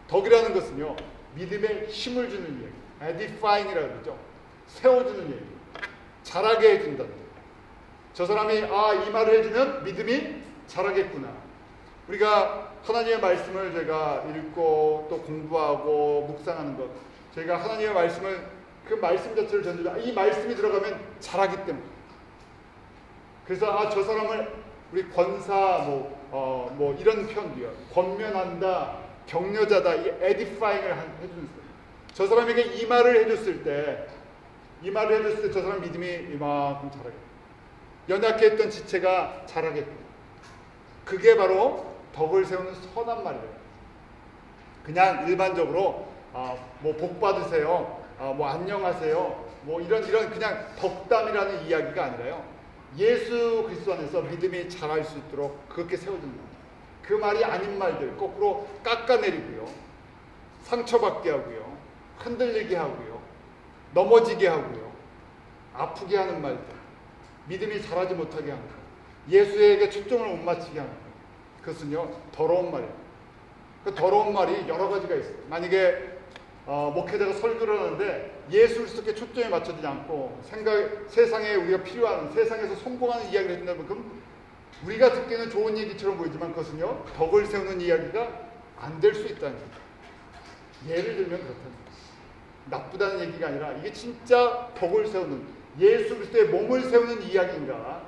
덕이라는 것은요, 믿음에 힘을 주는 얘기. edifying이라고 그러죠. 세워주는 얘기. 자라게 해준다는 거예요. 저 사람이 이 말을 해주면 믿음이 자라겠구나. 우리가 하나님의 말씀을 제가 읽고 또 공부하고 묵상하는 것, 저희가 하나님의 말씀을, 그 말씀 자체를 전제로 이 말씀이 들어가면 자라기 때문에. 그래서 저 사람을 우리 권사 이런 표현도요. 권면한다, 격려자다, 이 edifying을 해주는 거예요. 저 사람에게 이 말을 해줬을 때 저 사람 믿음이 이만큼 자라겠다. 연약했던 지체가 자라겠다. 그게 바로 덕을 세우는 선한 말이에요. 그냥 일반적으로 복 받으세요, 안녕하세요, 이런 그냥 덕담이라는 이야기가 아니라요. 예수 그리스도 안에서 믿음이 자랄 수 있도록 그렇게 세워주는 거예요. 그 말이 아닌 말들 거꾸로 깎아내리고요, 상처받게 하고요, 흔들리게 하고요, 넘어지게 하고요, 아프게 하는 말들, 믿음이 자라지 못하게 하는 거예요. 예수에게 초점을 못 맞추게 하는 거예요. 그것은요, 더러운 말이에요. 그 더러운 말이 여러 가지가 있어요. 만약에 목회자가 설교를 하는데 예수 그리스도께 초점이 맞춰지지 않고 세상에 우리가 필요한, 세상에서 성공하는 이야기를 해준다면 그럼 우리가 듣기에는 좋은 얘기처럼 보이지만 그것은요, 덕을 세우는 이야기가 안 될 수 있다는 거예요. 예를 들면 그렇다는 거예요. 나쁘다는 얘기가 아니라 이게 진짜 덕을 세우는, 예수 그리스도의 몸을 세우는 이야기인가,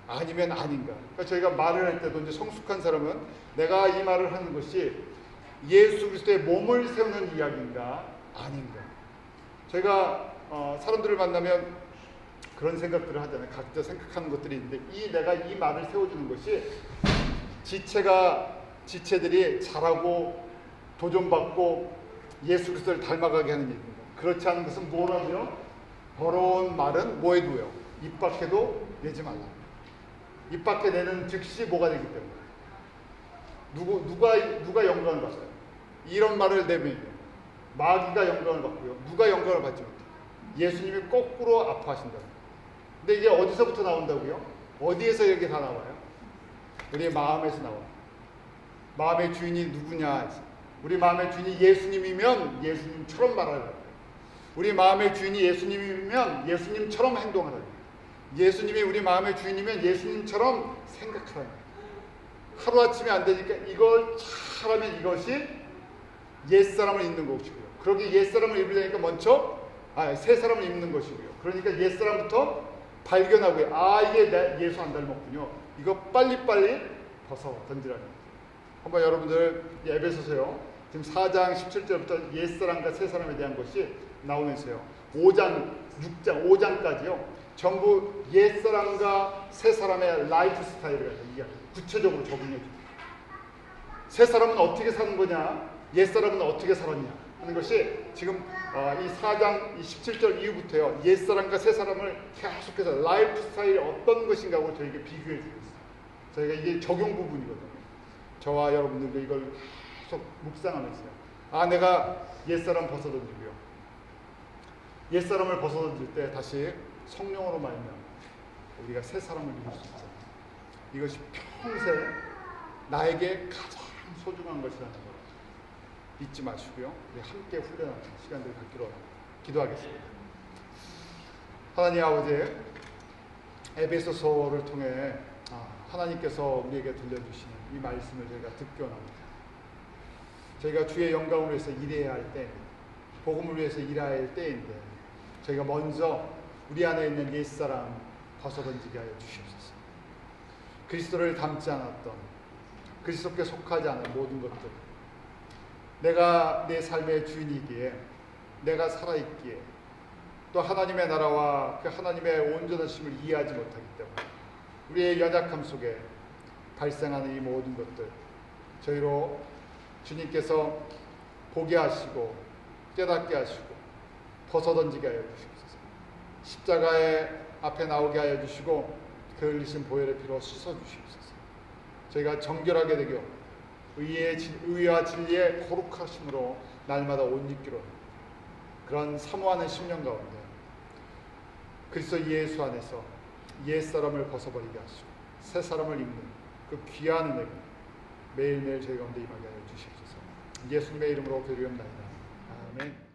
아니면 아닌가. 그러니까 저희가 말을 할 때도 이제 성숙한 사람은 내가 이 말을 하는 것이 예수 그리스도의 몸을 세우는 이야기인가 아닌가. 저희가 사람들을 만나면 그런 생각들을 하잖아요. 각자 생각하는 것들이 있는데 내가 이 말을 세워주는 것이 지체들이 자라고 도전받고 예수 그리스도를 닮아가게 하는 얘기입니다. 그렇지 않은 것은 뭐라며? 더러운 말은 뭐에 두요? 입 밖에도 내지 말라. 입 밖에 내는 즉시 뭐가 되기 때문에 누가 영광을 받아요? 이런 말을 내면 마귀가 영광을 받고요. 누가 영광을 받지 못해요? 예수님이 거꾸로 아파하신다. 근데 이게 어디서부터 나온다고요? 어디에서 이렇게 다 나와요? 우리의 마음에서 나와요. 마음의 주인이 누구냐? 우리 마음의 주인이 예수님이면 예수님처럼 말하라. 우리 마음의 주인이 예수님이면 예수님처럼 행동하라. 예수님이 우리 마음의 주인이면 예수님처럼 생각하라. 하루아침에 안 되니까 이걸 잘하면 이것이 옛사람을 입는 것이고요. 그러기 옛사람을 입으려니까 먼저 새 사람을 입는 것이고요. 그러니까 옛사람부터 발견하고요. 이게 내 예수 안 닮았군요. 이거 빨리빨리 벗어 던지라는 거예요. 한번 여러분들 에베소서요. 지금 4장 17절부터 옛사람과 새사람에 대한 것이 나오면서요. 5장, 6장, 5장까지요. 전부 옛사람과 새사람의 라이프 스타일을 갖다 구체적으로 적용해 줍니다. 새사람은 어떻게 사는 거냐? 옛사람은 어떻게 살았냐? 하는 것이 지금 이 4장 17절 이후부터요. 옛사람과 새사람을 계속해서 라이프 스타일이 어떤 것인가 하고 저에게 비교해 주고 있어요. 저희가 이게 적용 부분이거든요. 저와 여러분들도 이걸 계속 묵상하면서요. 내가 옛사람 벗어던지고요. 옛사람을 벗어던질 때 다시 성령으로 말미암아 우리가 새사람을 이룰 수 있잖아요. 이것이 평생 나에게 가장 소중한 것이라는 걸 잊지 마시고요. 우리 함께 훈련하는 시간들을 갖기로 기도하겠습니다. 하나님 아버지, 에베소서를 통해 하나님께서 우리에게 들려주시는 이 말씀을 저희가 듣기 원합니다. 저희가 주의 영광을 위해서 일해야 할 때, 복음을 위해서 일해야 할 때인데 저희가 먼저 우리 안에 있는 옛사람 벗어던지게 하여 주시옵소서. 그리스도를 닮지 않았던, 그리스도께 속하지 않은 모든 것들, 내가 내 삶의 주인이기에, 내가 살아있기에, 또 하나님의 나라와 그 하나님의 온전하심을 이해하지 못하기 때문에 우리의 연약함 속에 발생하는 이 모든 것들 저희로 주님께서 보게 하시고 깨닫게 하시고 벗어던지게 하여 주시옵소서. 십자가의 앞에 나오게 하여 주시고 그 흘리신 보혈의 피로 씻어 주시옵소서. 저희가 정결하게 되고 의와 진리의 거룩하심으로 날마다 옷 입기로 그런 사모하는 심령 가운데 그리스도 예수 안에서 옛사람을 벗어버리게 하시고 새 사람을 입는 그 귀한 은혜가 매일매일 저희 가운데 임하게 하여 주시옵소서. 예수님의 이름으로 기도합나이다. 아멘.